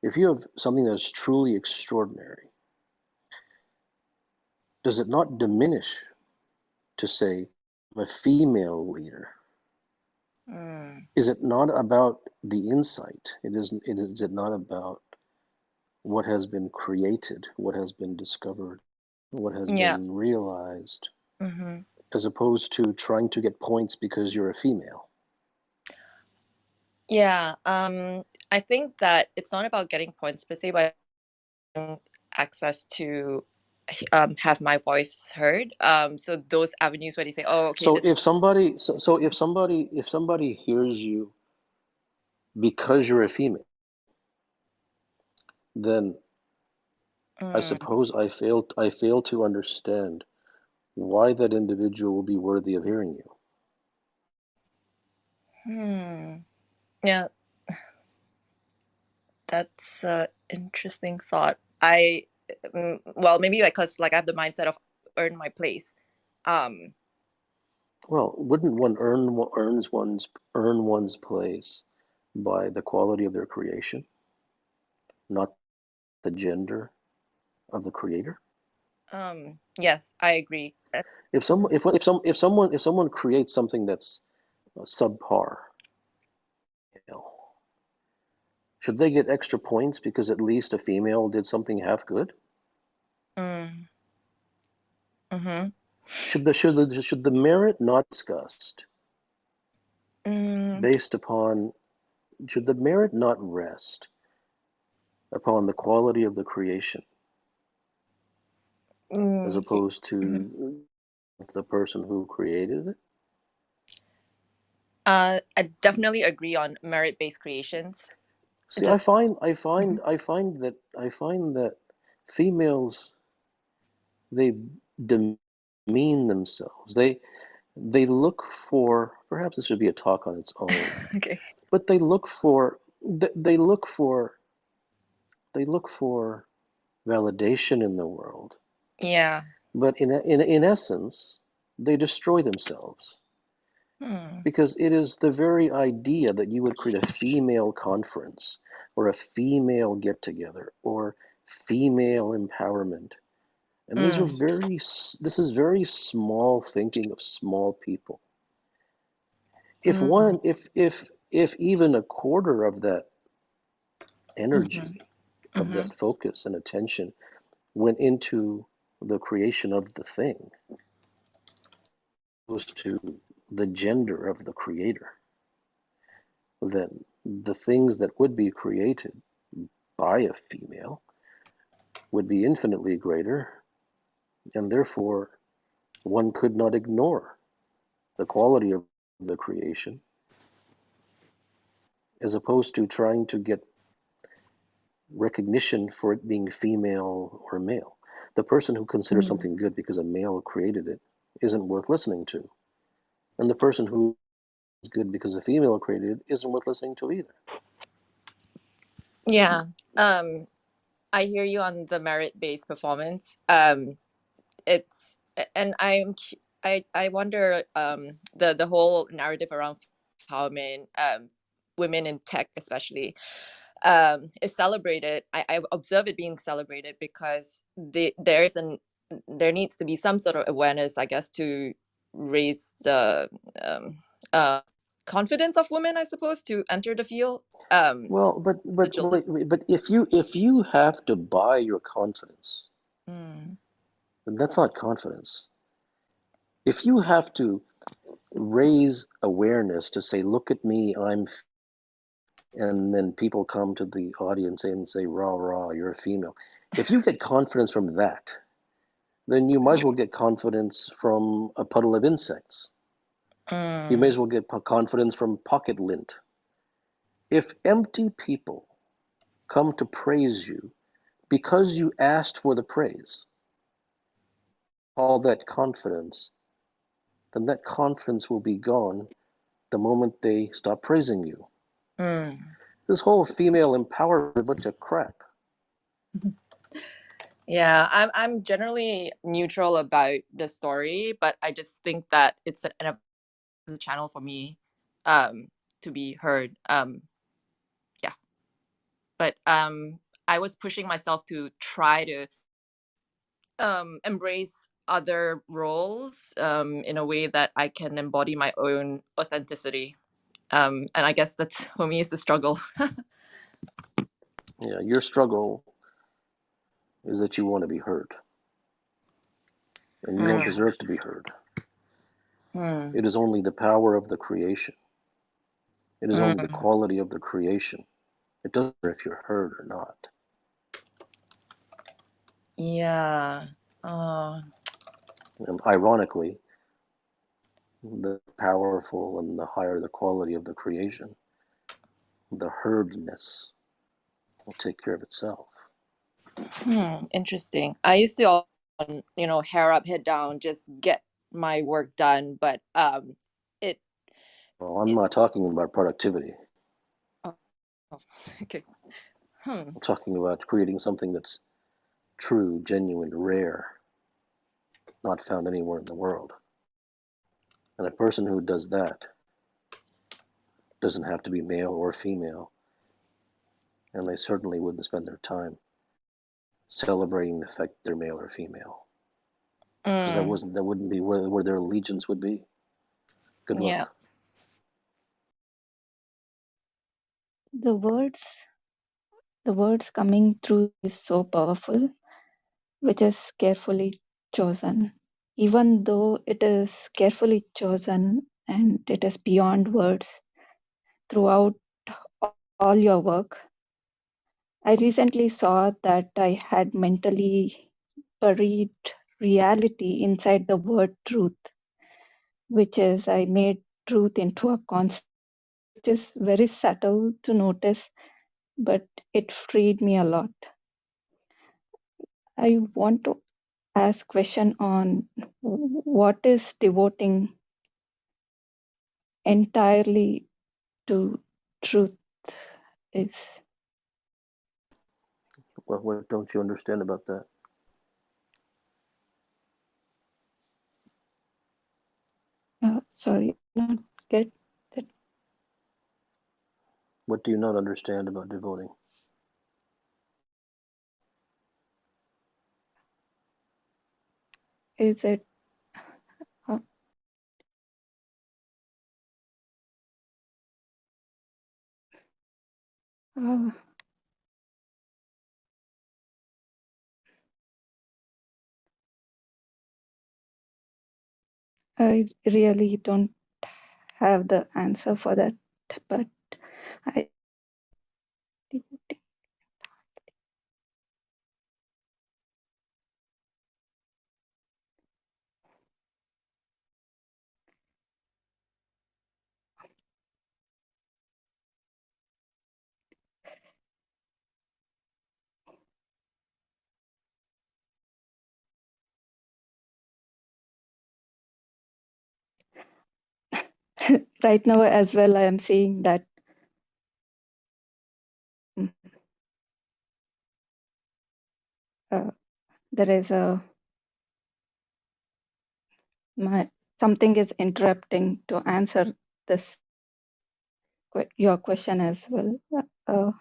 If you have something that's truly extraordinary, does it not diminish to say I'm a female leader? mm, Is it not about the insight? Is it not about what has been created, what has been discovered, what has yeah. been realized, Hmm. as opposed to trying to get points because you're a female? Yeah. I think that it's not about getting points per se, but access to have my voice heard. So those avenues where they say, "Oh, okay, So this is." if somebody hears you because you're a female, then I Mm, suppose I fail to understand why that individual will be worthy of hearing you. hmm. Yeah, that's an interesting thought. Well, maybe because like I have the mindset of earn my place. Um, Well, wouldn't one earn one's place by the quality of their creation, not the gender of the creator? yes, I agree. If some if someone creates something that's subpar, should they get extra points because at least a female did something half good? Mm, mm-hmm. Should the merit not discussed Mm, based upon should the merit not rest upon the quality of the creation as mm, y- opposed mhm. to the person who created it? I definitely agree on merit-based creations. See, Just mhm. I find that females, they demean themselves. They look for, perhaps this should be a talk on its own, Okay. but they look for validation in the world. Yeah. But in essence, they destroy themselves Hmm. because it is the very idea that you would create a female conference or a female get together or female empowerment. And these are Mm, this is very small thinking of small people. If mm, one, if even a quarter of that mhm, energy, of mhm, that focus and attention went into the creation of the thing, opposed to the gender of the creator, then the things that would be created by a female would be infinitely greater, and therefore one could not ignore the quality of the creation as opposed to trying to get recognition for it being female or male. The person who considers mm. something good because a male created it isn't worth listening to. And the person who is good because a female created it isn't worth listening to either. Yeah. I hear you on the merit-based performance. It's and I wonder the whole narrative around empowerment, women in tech especially, is celebrated. I observe it being celebrated because there needs to be some sort of awareness, I guess, to raise the um, uh, confidence of women, I suppose, to enter the field. Well, Such a but if you have to buy your confidence, mm, then that's not confidence. If you have to raise awareness to say, "Look at me, and then people come to the audience and say, "Rah rah, you're a female." If you get confidence from that, then you might as well get confidence from a puddle of insects. You may mm, as well get confidence from pocket lint. If empty people come to praise you because you asked for the praise, all that confidence, then that confidence will be gone the moment they stop praising you. mm. This whole female empowerment is a bunch of crap. Yeah, I'm generally neutral about the story, but I just think that it's a channel for me um to be heard. Yeah. But I was pushing myself to try to embrace other roles in a way that I can embody my own authenticity. And I guess that's for me is the struggle. Yeah, your struggle is that you want to be heard, and you don't Hmm. deserve to be heard. Hmm. It is only the power of the creation. It is only the Hmm. quality of the creation. It doesn't matter if you're heard or not. Yeah. Oh. And ironically, the powerful and the higher the quality of the creation, the heardness will take care of itself. Interesting. I used to, hair up, head down, just get my work done, but it Well, I'm it's not talking about productivity. oh, oh, okay. Hmm. I'm talking about creating something that's true, genuine, rare, not found anywhere in the world. And a person who does that doesn't have to be male or female, and they certainly wouldn't spend their time celebrating the fact they're male or female, because Mm, that wouldn't be where their allegiance would be. Good yeah. luck. The words coming through is so powerful, which is carefully chosen. even though it is carefully chosen and it is beyond words throughout all your work. I recently saw that I had mentally buried reality inside the word truth, which is I made truth into a concept which is very subtle to notice, but it freed me a lot. I want to ask question on what is devoting entirely to truth is. What don't you understand about that? Sorry, not get it. What do you not understand about devoting? Is it uh, uh, I really don't have the answer for that, but I right now as well I am seeing that mm, uh, there is a my something is interrupting to answer this your question as well. Uh,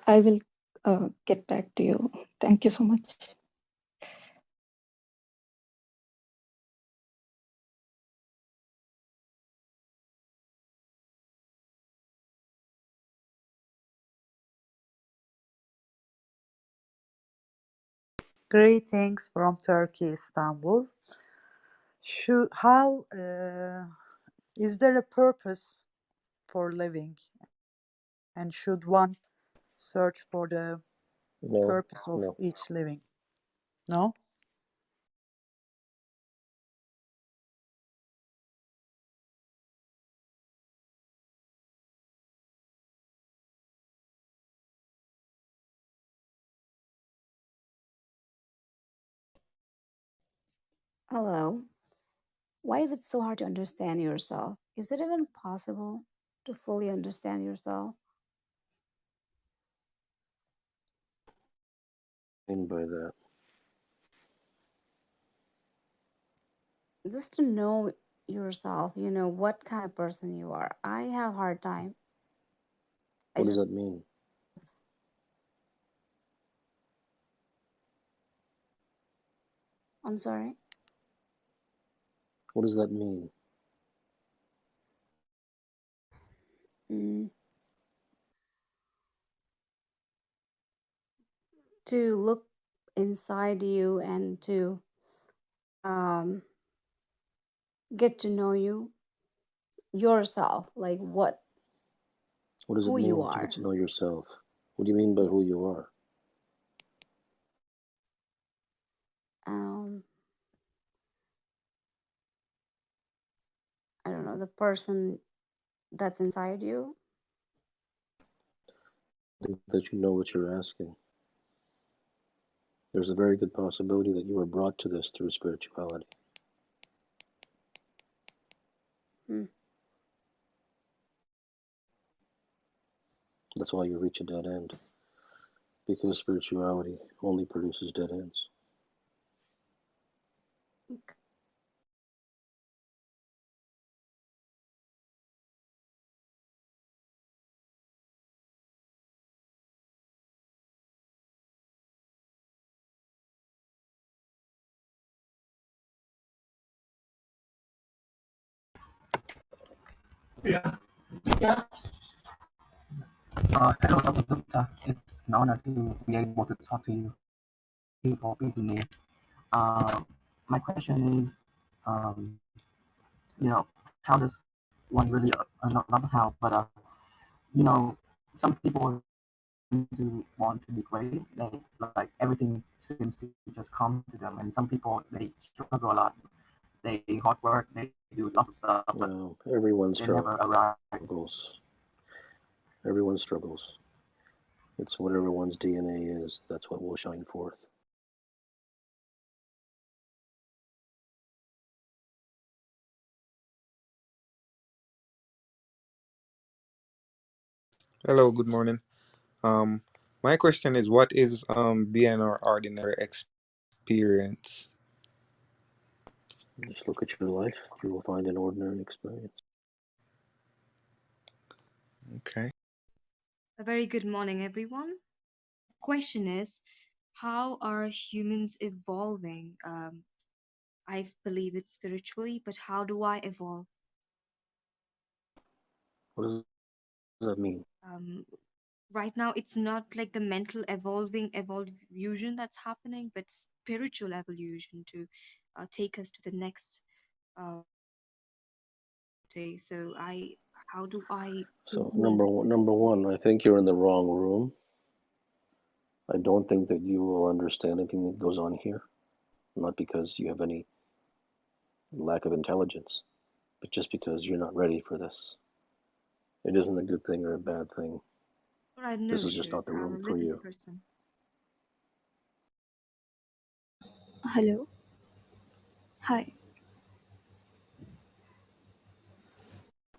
I will get back to you. Thank you so much. Greetings from Turkey, Istanbul. How is there a purpose for living, and should one search for the No, purpose of no. each living? No? Hello. Why is it so hard to understand yourself? Is it even possible to fully understand yourself? What do you mean by that? Just to know yourself, what kind of person you are. I have a hard time. I What does just, that mean? I'm sorry. What does that mean? Mm, to look inside you and to um, get to know yourself, like What does it who you mean to get are. to know yourself? What do you mean by Yeah. who you are? Um, I don't know, the person that's inside you. I think that you know what you're asking. There's a very good possibility that you were brought to this through spirituality. Hmm. That's why you reach a dead end. Because spirituality only produces dead ends. Okay. Yeah. Yeah. Hello, Dr. Gupta. It's an honor to be able to talk to you. Thank you for meeting me. Uh, my question is, how does one really, not how, but some people seem to want to be great. They like everything seems to just come to them, and some people they struggle a lot. They hard work, they do lots of stuff, but Everyone they never arrive. struggles. Everyone struggles. It's what everyone's DNA is. That's what will shine forth. Hello, good morning. Um, my question is, what is being our ordinary experience? Just look at your life. You will find an ordinary experience. Okay. A very good morning, everyone. Question is, how are humans evolving? I believe it's spiritually, but how do I evolve? What does that mean? Um, right now, it's not like the mental evolution that's happening, but spiritual evolution to take us to the next uh, day. So, how do I So evolve? number one, I think you're in the wrong room. I don't think that you will understand anything that goes on here. Not because you have any lack of intelligence, but just because you're not ready for this. It isn't a good thing or a bad thing. All right, This no is just issues. not the I'm a room for listening you. person. Hello. Hi.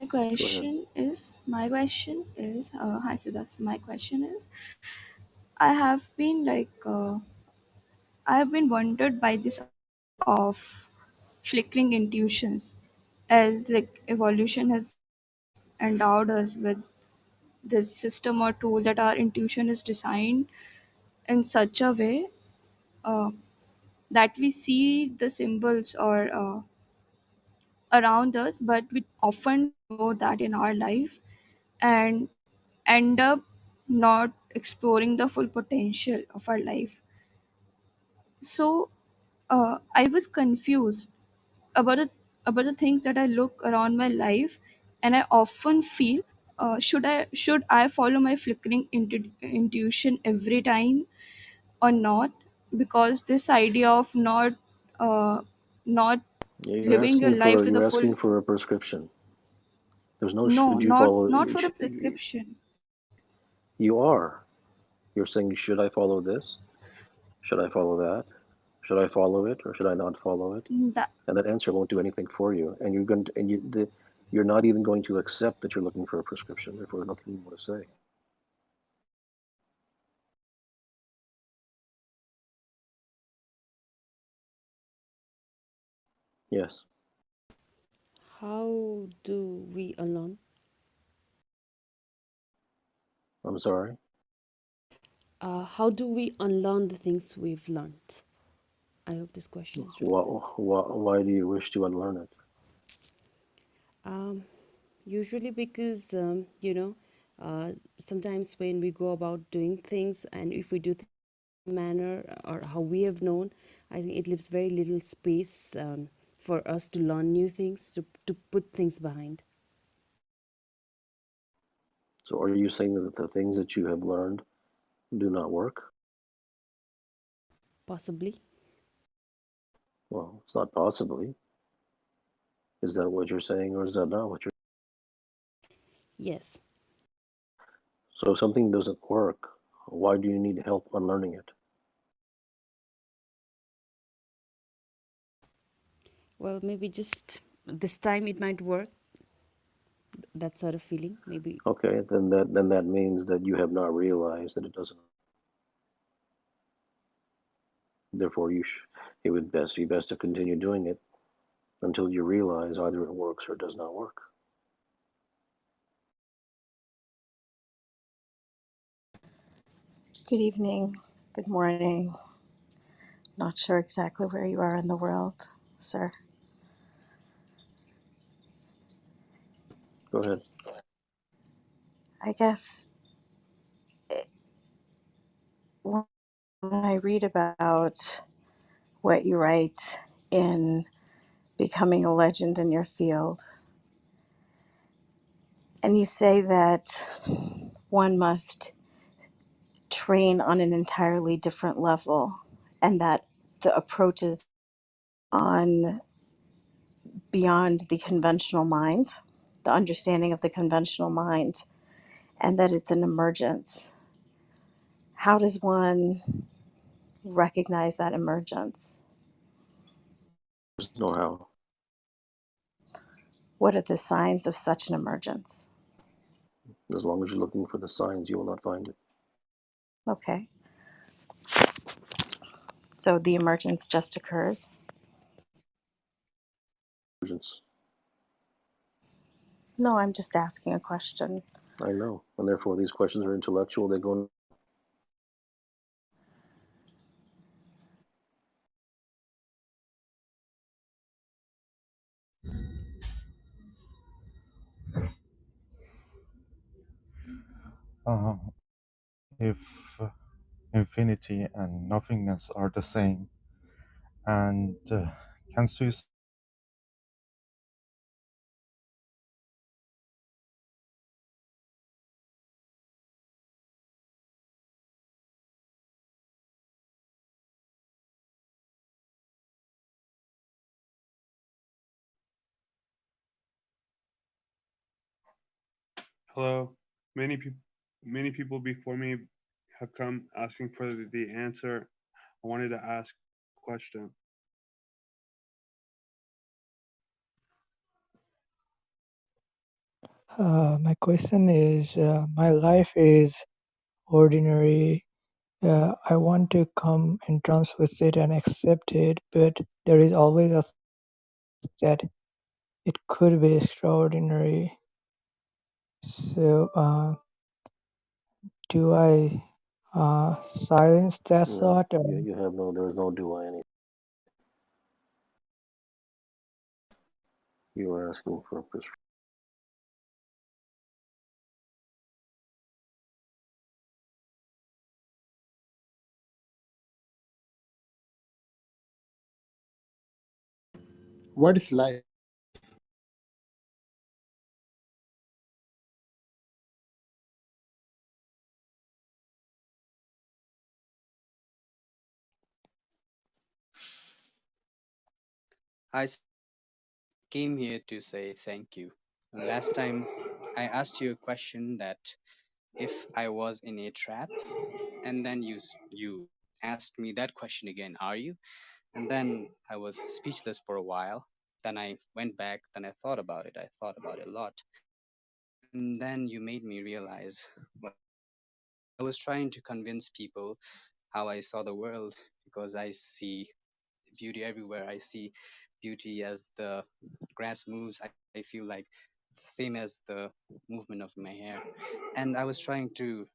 Go ahead. Hi, Siddha. My question is, I have been I have been wondered by this idea of flickering intuitions, as like evolution has endowed us with this system or tool that our intuition is designed in such a way uh, that we see the symbols or around us, but we often ignore that in our life and end up not exploring the full potential of our life. So I was confused about about the things that I look around my life, and I often feel, should I follow my flickering intuition every time or not? Because this idea of not Yeah, living your life to the you're full. asking for a prescription. There's no No, should you not follow. not for a prescription. You are. You're saying should I follow this? Should I follow that? Should I follow it or should I not follow it? That And that answer won't do anything for you. And you're going to, and you're not even going to accept that you're looking for a prescription. Therefore, nothing more to say. Yes. How do we unlearn? I'm sorry. How do we unlearn the things we've learned? I hope this question is relevant. Why do you wish to unlearn it? Um, Usually because, sometimes when we go about doing things and if we do things in a manner or how we have known, I think it leaves very little space for us to learn new things, to put things behind. So, are you saying that the things that you have learned do not work? Possibly. Well, it's not possibly. Is that what you're saying, or is that not what you're? Yes. So, if something doesn't work, why do you need help unlearning it? Well, maybe just this time it might work, that sort of feeling, maybe. Okay, then that means that you have not realized that it doesn't. Therefore, it would be best to continue doing it until you realize either it works or it does not work. Good evening. Good morning. Not sure exactly where you are in the world, sir. Go ahead. I guess when I read about what you write in becoming a legend in your field. And you say that one must train on an entirely different level, and that the approach is on beyond the conventional mind, the understanding of the conventional mind, and that it's an emergence. How does one recognize that emergence? There's no how. What are the signs of such an emergence? As long as you're looking for the signs, you will not find it. Okay, so the emergence just occurs. Emergence. No, I'm just asking a question. I know, and therefore these questions are intellectual. They go. Uh, if infinity and nothingness are the same, and can suicide. Hello. Many people before me have come asking for the answer. I wanted to ask a question. My question is my life is ordinary. I want to come in terms with it and accept it, but there is always a that it could be extraordinary. So, do I silence that No, thought? Or you have no. There is no do I any. You are asking for a prescription. What is life? I came here to say thank you. Last time I asked you a question that if I was in a trap, and then you asked me that question again, are you? And then I was speechless for a while. Then I went back, then I thought about it. I thought about it a lot. And then you made me realize what I was trying to convince people how I saw the world because I see beauty everywhere. I see beauty as the grass moves. I feel like it's the same as the movement of my hair. And I was trying to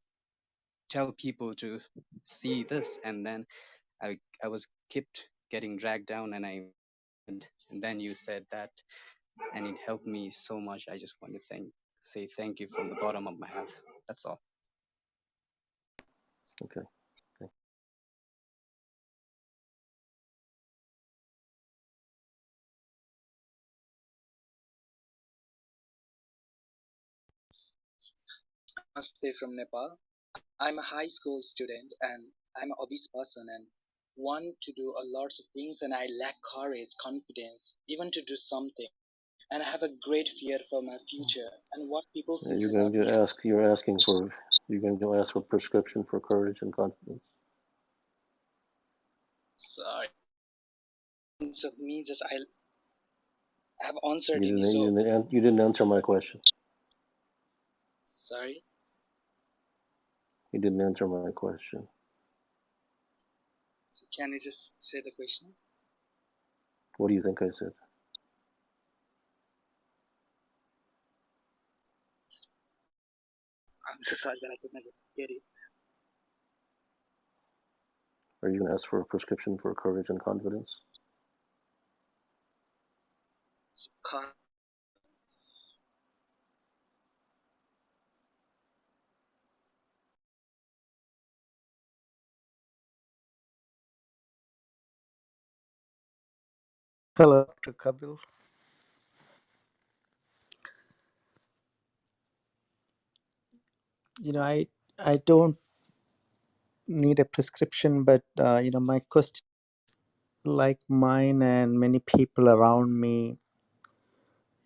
tell people to see this, and then I was kept getting dragged down, and then you said that, and it helped me so much. I just want to say thank you from the bottom of my heart. That's all. Okay. Namaste from Nepal. I'm a high school student and I'm an obese person and want to do a lots of things and I lack courage, confidence, even to do something. And I have a great fear for my future and what people think You're going about me. to ask. You're asking for. You're going to ask for prescription for courage and confidence. Sorry. So means as I have You uncertainty. didn't. You So didn't. You didn't answer my question. sorry. You didn't answer my question. So can I just say the question? What do you think I said? I'm so sorry that I could not just get it. Are you going to ask for a prescription for courage and confidence? So, Hello, Dr. Kapil. I don't need a prescription, but my question, like mine and many people around me,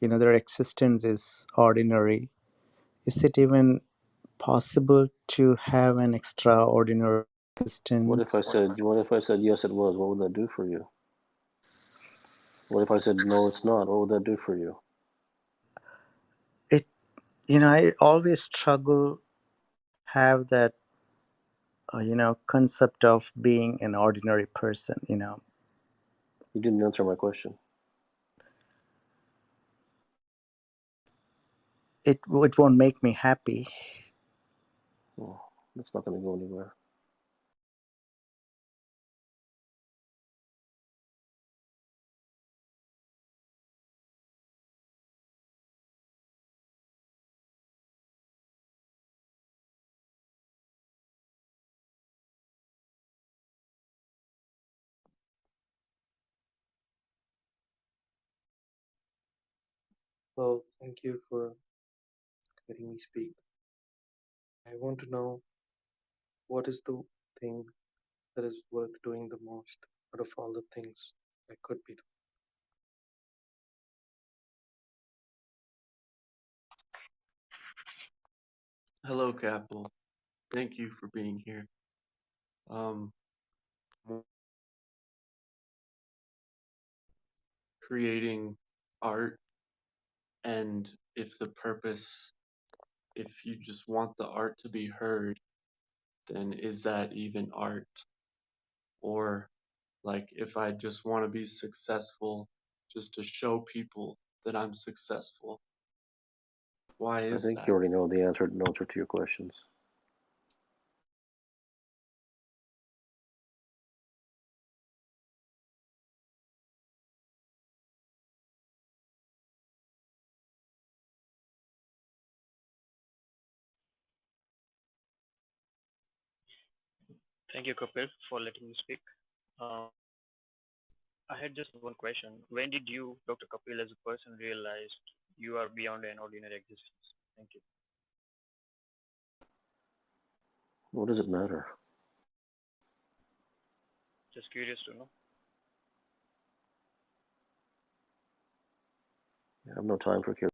their existence is ordinary. Is it even possible to have an extraordinary existence? What if I said yes, it was? What would that do for you? What if I said no, it's not? What would that do for you? It, I always struggle have that, concept of being an ordinary person. You didn't answer my question. It won't make me happy. Well, it's not going to go anywhere. Well, thank you for letting me speak. I want to know what is the thing that is worth doing the most out of all the things I could be doing. Hello, Kapil. Thank you for being here. Um, creating art, and if you just want the art to be heard, then is that even art? Or like if I just want to be successful just to show people that I'm successful, why I is think you that? already know the answer to your questions. Thank you, Kapil, for letting me speak. Uh, I had just one question. When did you, Dr. Kapil, as a person, realize you are beyond an ordinary existence? Thank you. What does it matter? Just curious to know. I have no time for curiosity.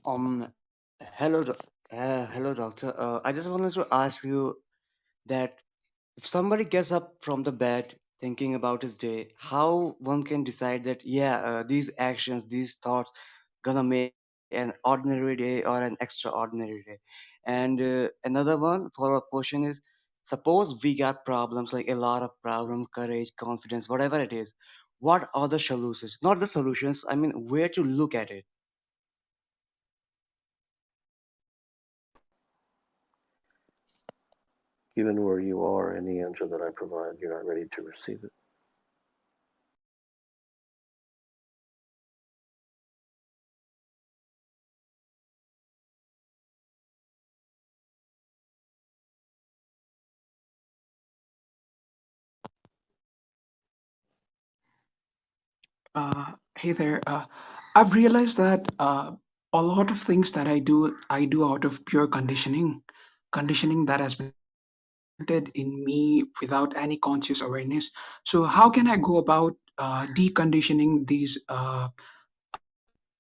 Um, hello, hello, doctor. I just wanted to ask you that if somebody gets up from the bed thinking about his day, how one can decide that, yeah, these actions, these thoughts, gonna make an ordinary day or an extraordinary day. And another one follow-up question is, suppose we got problems like a lot of problem, courage, confidence, whatever it is. What are the solutions? Not the solutions. I mean, where to look at it. Given where you are and the answer that I provide, you're not ready to receive it. Hey there. I've realized that a lot of things that I do out of pure conditioning that has been planted in me without any conscious awareness. So, how can I go about deconditioning these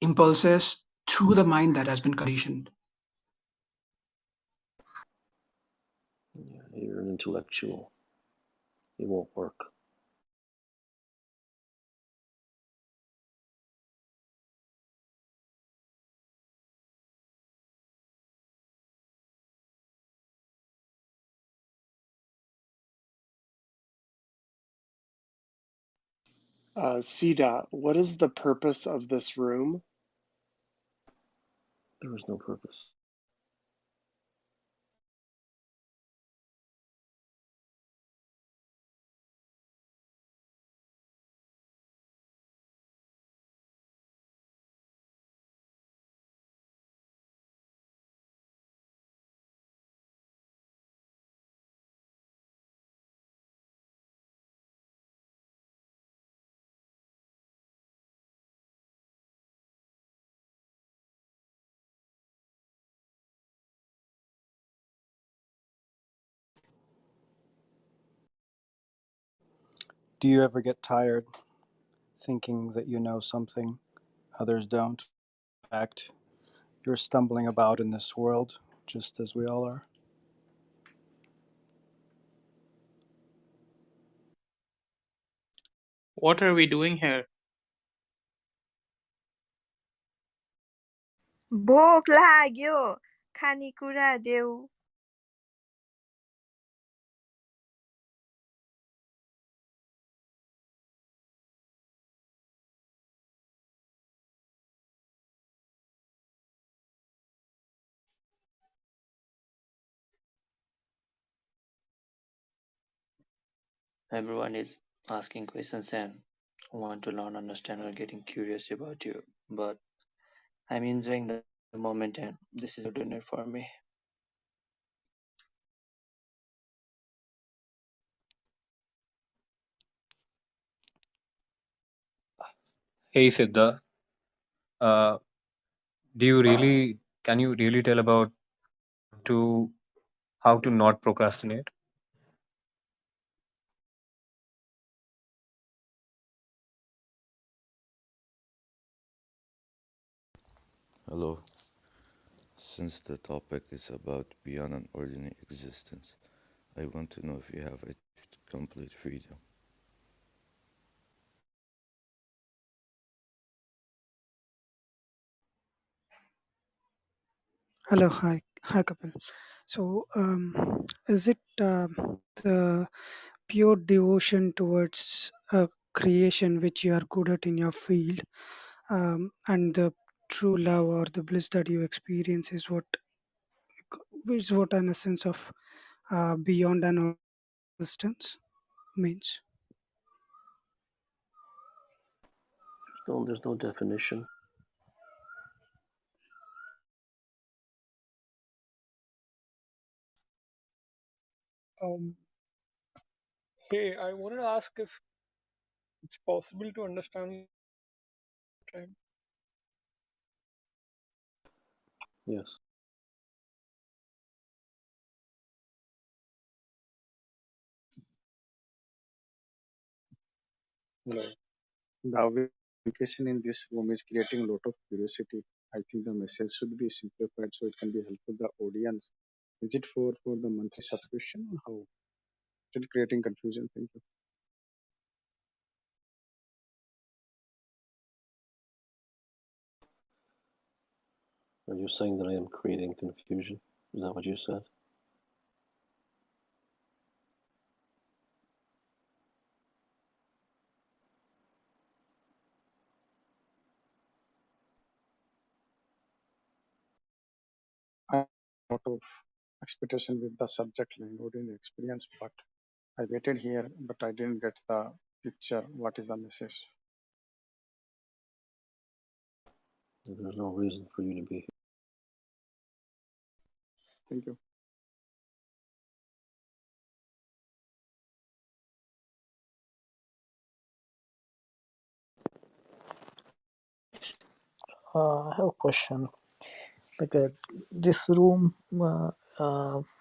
impulses through the mind that has been conditioned? Yeah, you're an intellectual. It won't work. Siddha, what is the purpose of this room? There is no purpose. Do you ever get tired thinking that you know something others don't? In fact, you're stumbling about in this world just as we all are. What are we doing here? भोक लाग्यो खानेकुरा देऊ Everyone is asking questions and want to learn, understand, or getting curious about you. But I'm enjoying the moment, and this is ordinary for me. Hey Siddha, uh, can you really tell about to how to not procrastinate? Hello. Since the topic is about beyond an ordinary existence, I want to know if you have achieved complete freedom. Hello, hi, Kapil. So, is it the pure devotion towards creation which you are good at in your field, and the true love or the bliss that you experience is what an essence of beyond an existence means? There's no definition. Um, hey, I wanted to ask if it's possible to understand time. Yes. Hello. The application in this room is creating a lot of curiosity. I think the message should be simplified so it can be helpful to the audience. Is it for the monthly subscription or how? Still creating confusion. Thank you. Are you saying that I am creating confusion? Is that what you said? I have a lot of expectation with the subject line, audience experience, but I waited here, but I didn't get the picture. What is the message? There's no reason for you to be here. Thank you. I have a question. Like this room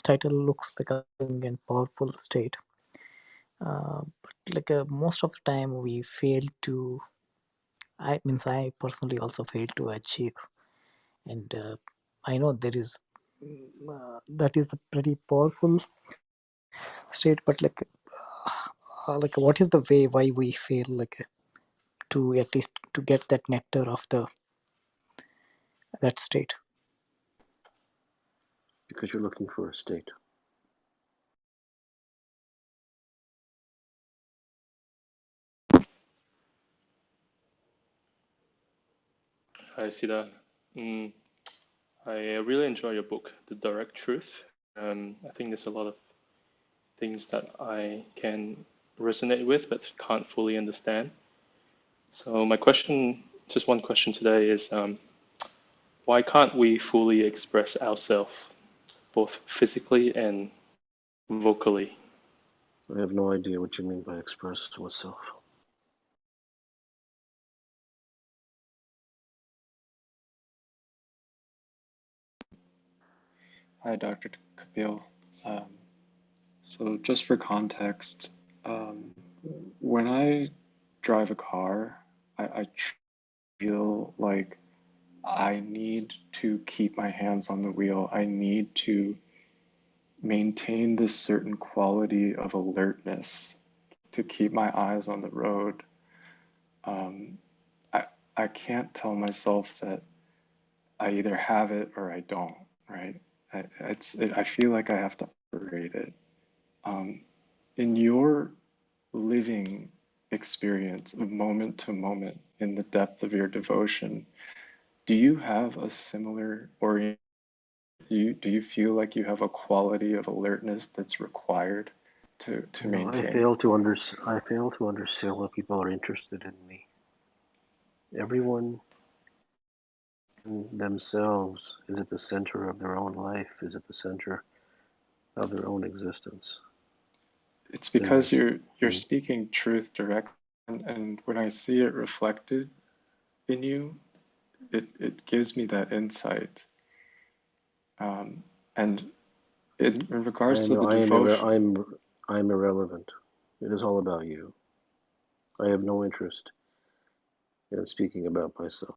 title looks like a young and powerful state, but like most of the time we fail to. I personally also fail to achieve, and I know there is that is a pretty powerful state, but like what is the way why we fail to at least to get that nectar of the that state? Because you're looking for a state. Hi, Siddha. Mm, I really enjoy your book, The Direct Truth. I think there's a lot of things that I can resonate with but can't fully understand. So my question, just one question today is, why can't we fully express ourselves, both physically and vocally? I have no idea what you mean by express oneself. Hi, Dr. Kapil. Um, so just for context, When I drive a car, I feel like I need to keep my hands on the wheel. I need to maintain this certain quality of alertness to keep my eyes on the road. Um, I, I can't tell myself that I either have it or I don't, right? I feel like I have to operate it. In your living experience of moment to moment in the depth of your devotion, do you have a similar orientation? Do you feel like you have a quality of alertness that's required to You know, maintain? I fail to understand why people are interested in me. Everyone themselves is at the center of their own life, is at the center of their own existence. It's because you're And speaking truth direct, and when I see it reflected in you, it gives me that insight. And in regards to the devotion, I'm irrelevant. It is all about you. I have no interest in speaking about myself.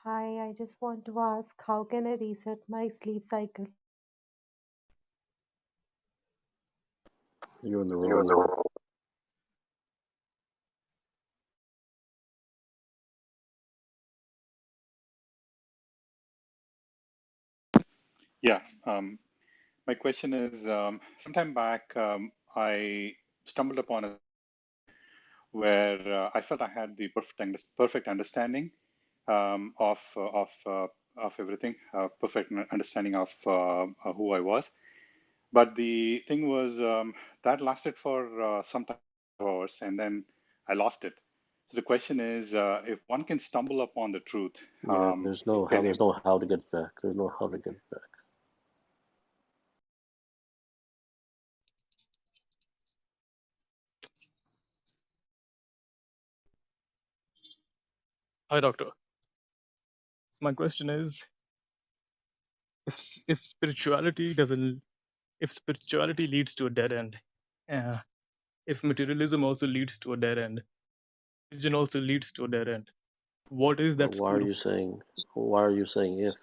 Hi, I just want to ask how can I reset my sleep cycle? You're in the wrong room. Yeah, my question is sometime back, I stumbled upon a where I felt I had the perfect understanding of everything, perfect understanding of who I was. But the thing was that lasted for some time, hours, and then I lost it. So the question is, if one can stumble upon the truth, Yeah, there's no how. can There's no how to get back. There's no how to get back. Hi, doctor. My question is, if spirituality doesn't, if spirituality leads to a dead end, uh, if materialism also leads to a dead end, religion also leads to a dead end, what is But that school of? why are you saying if?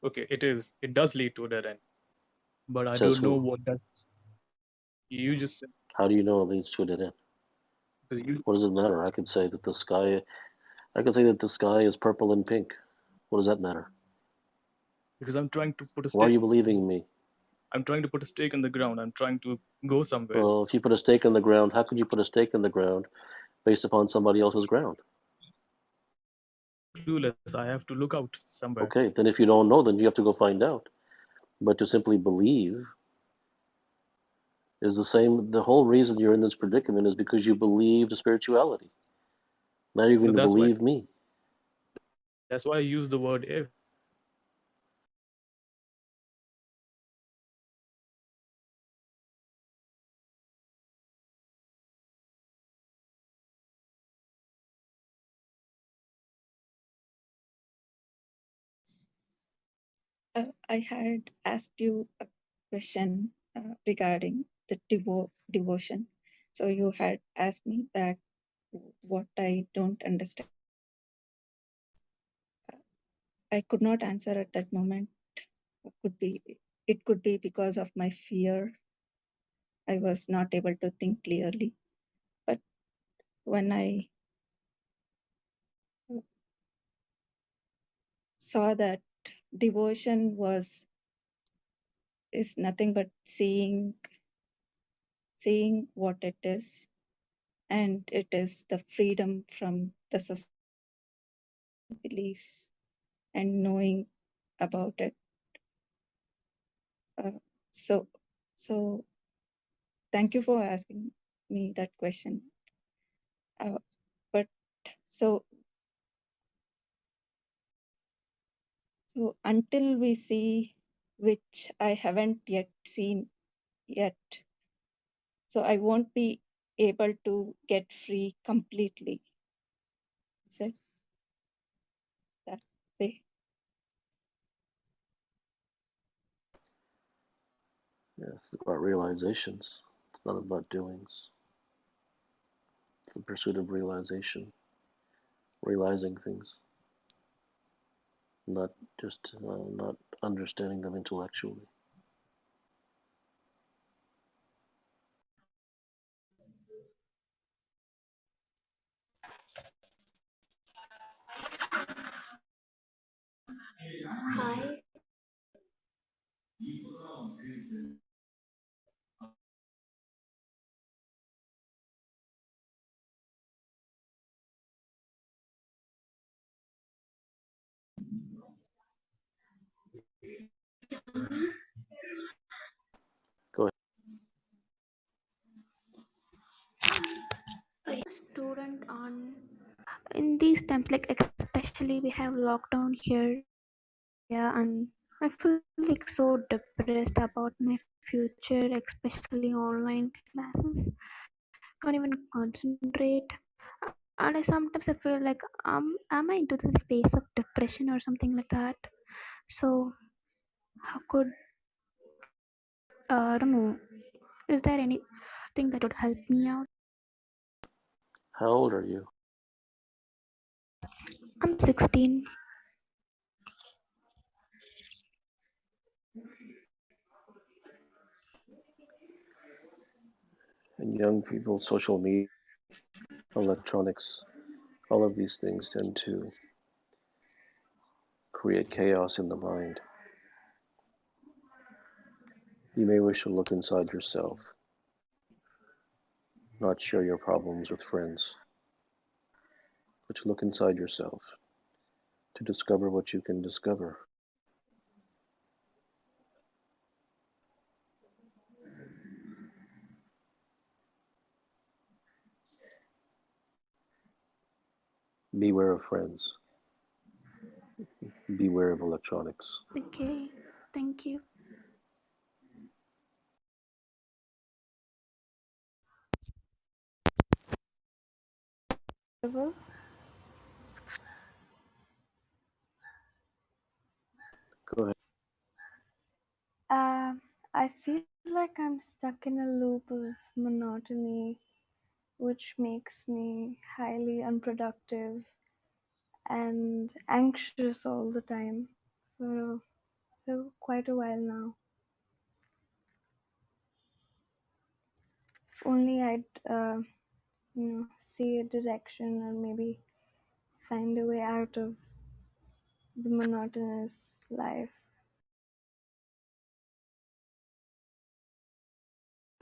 Okay, it does lead to a dead end, but I Says don't know who? what that. You just said, How do you know it leads to a dead end? because you What does it matter? I could say that the sky is purple and pink. What does that matter? because I'm trying to put a Why are stake. you believing me? I'm trying to put a stake in the ground. I'm trying to go somewhere. Well, if you put a stake in the ground, how could you put a stake in the ground based upon somebody else's ground? Clueless. I have to look out somewhere. Okay, then if you don't know, then you have to go find out. But to simply believe is the same. The whole reason you're in this predicament is because you believe the spirituality. Now you're going But to believe me. that's why I use the word if. I had asked you a question regarding the devotion. So you had asked me back what I don't understand. I could not answer at that moment. It could be because of my fear. I was not able to think clearly. But when I saw that devotion is nothing but seeing what it is, and it is the freedom from the society beliefs and knowing about it. Uh, so, so thank you for asking me that question. But so, so until we see, which I haven't yet seen, yet. So I won't be able to get free completely. Is it that way? Yes, it's about realizations. It's not about doings. It's the pursuit of realization, realizing things, not just not understanding them intellectually. Hi. Go ahead. I'm a student on in these times, like especially we have lockdown here in India, and I feel like so depressed about my future, especially online classes. Can't even concentrate, and I sometimes I feel like am I into this phase of depression or something like that? So how could I don't know. Is there anything that would help me out? How old are you? I'm 16. And young people, social media, electronics, all of these things tend to create chaos in the mind. You may wish to look inside yourself, not share your problems with friends, but to look inside yourself to discover what you can discover. Beware of friends. Beware of electronics. Okay, thank you. Well, Go ahead. I feel like I'm stuck in a loop of monotony, which makes me highly unproductive and anxious all the time for quite a while now. If only I'd, see a direction or maybe find a way out of the monotonous life.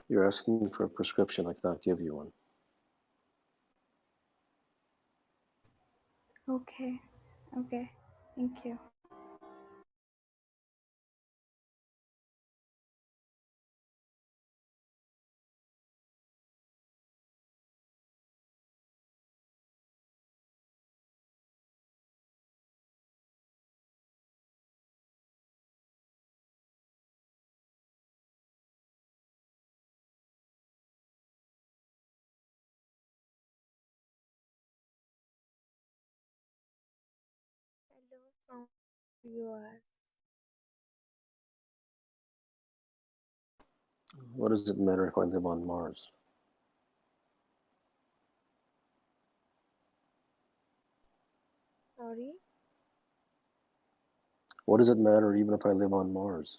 You're asking for a prescription. I cannot give you one. Okay, okay, thank you. Hello from you are. What does it matter if I live on Mars? Sorry. What does it matter even if I live on Mars?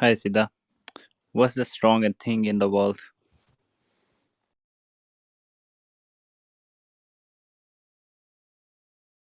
Hi, Siddha. What's the strongest thing in the world?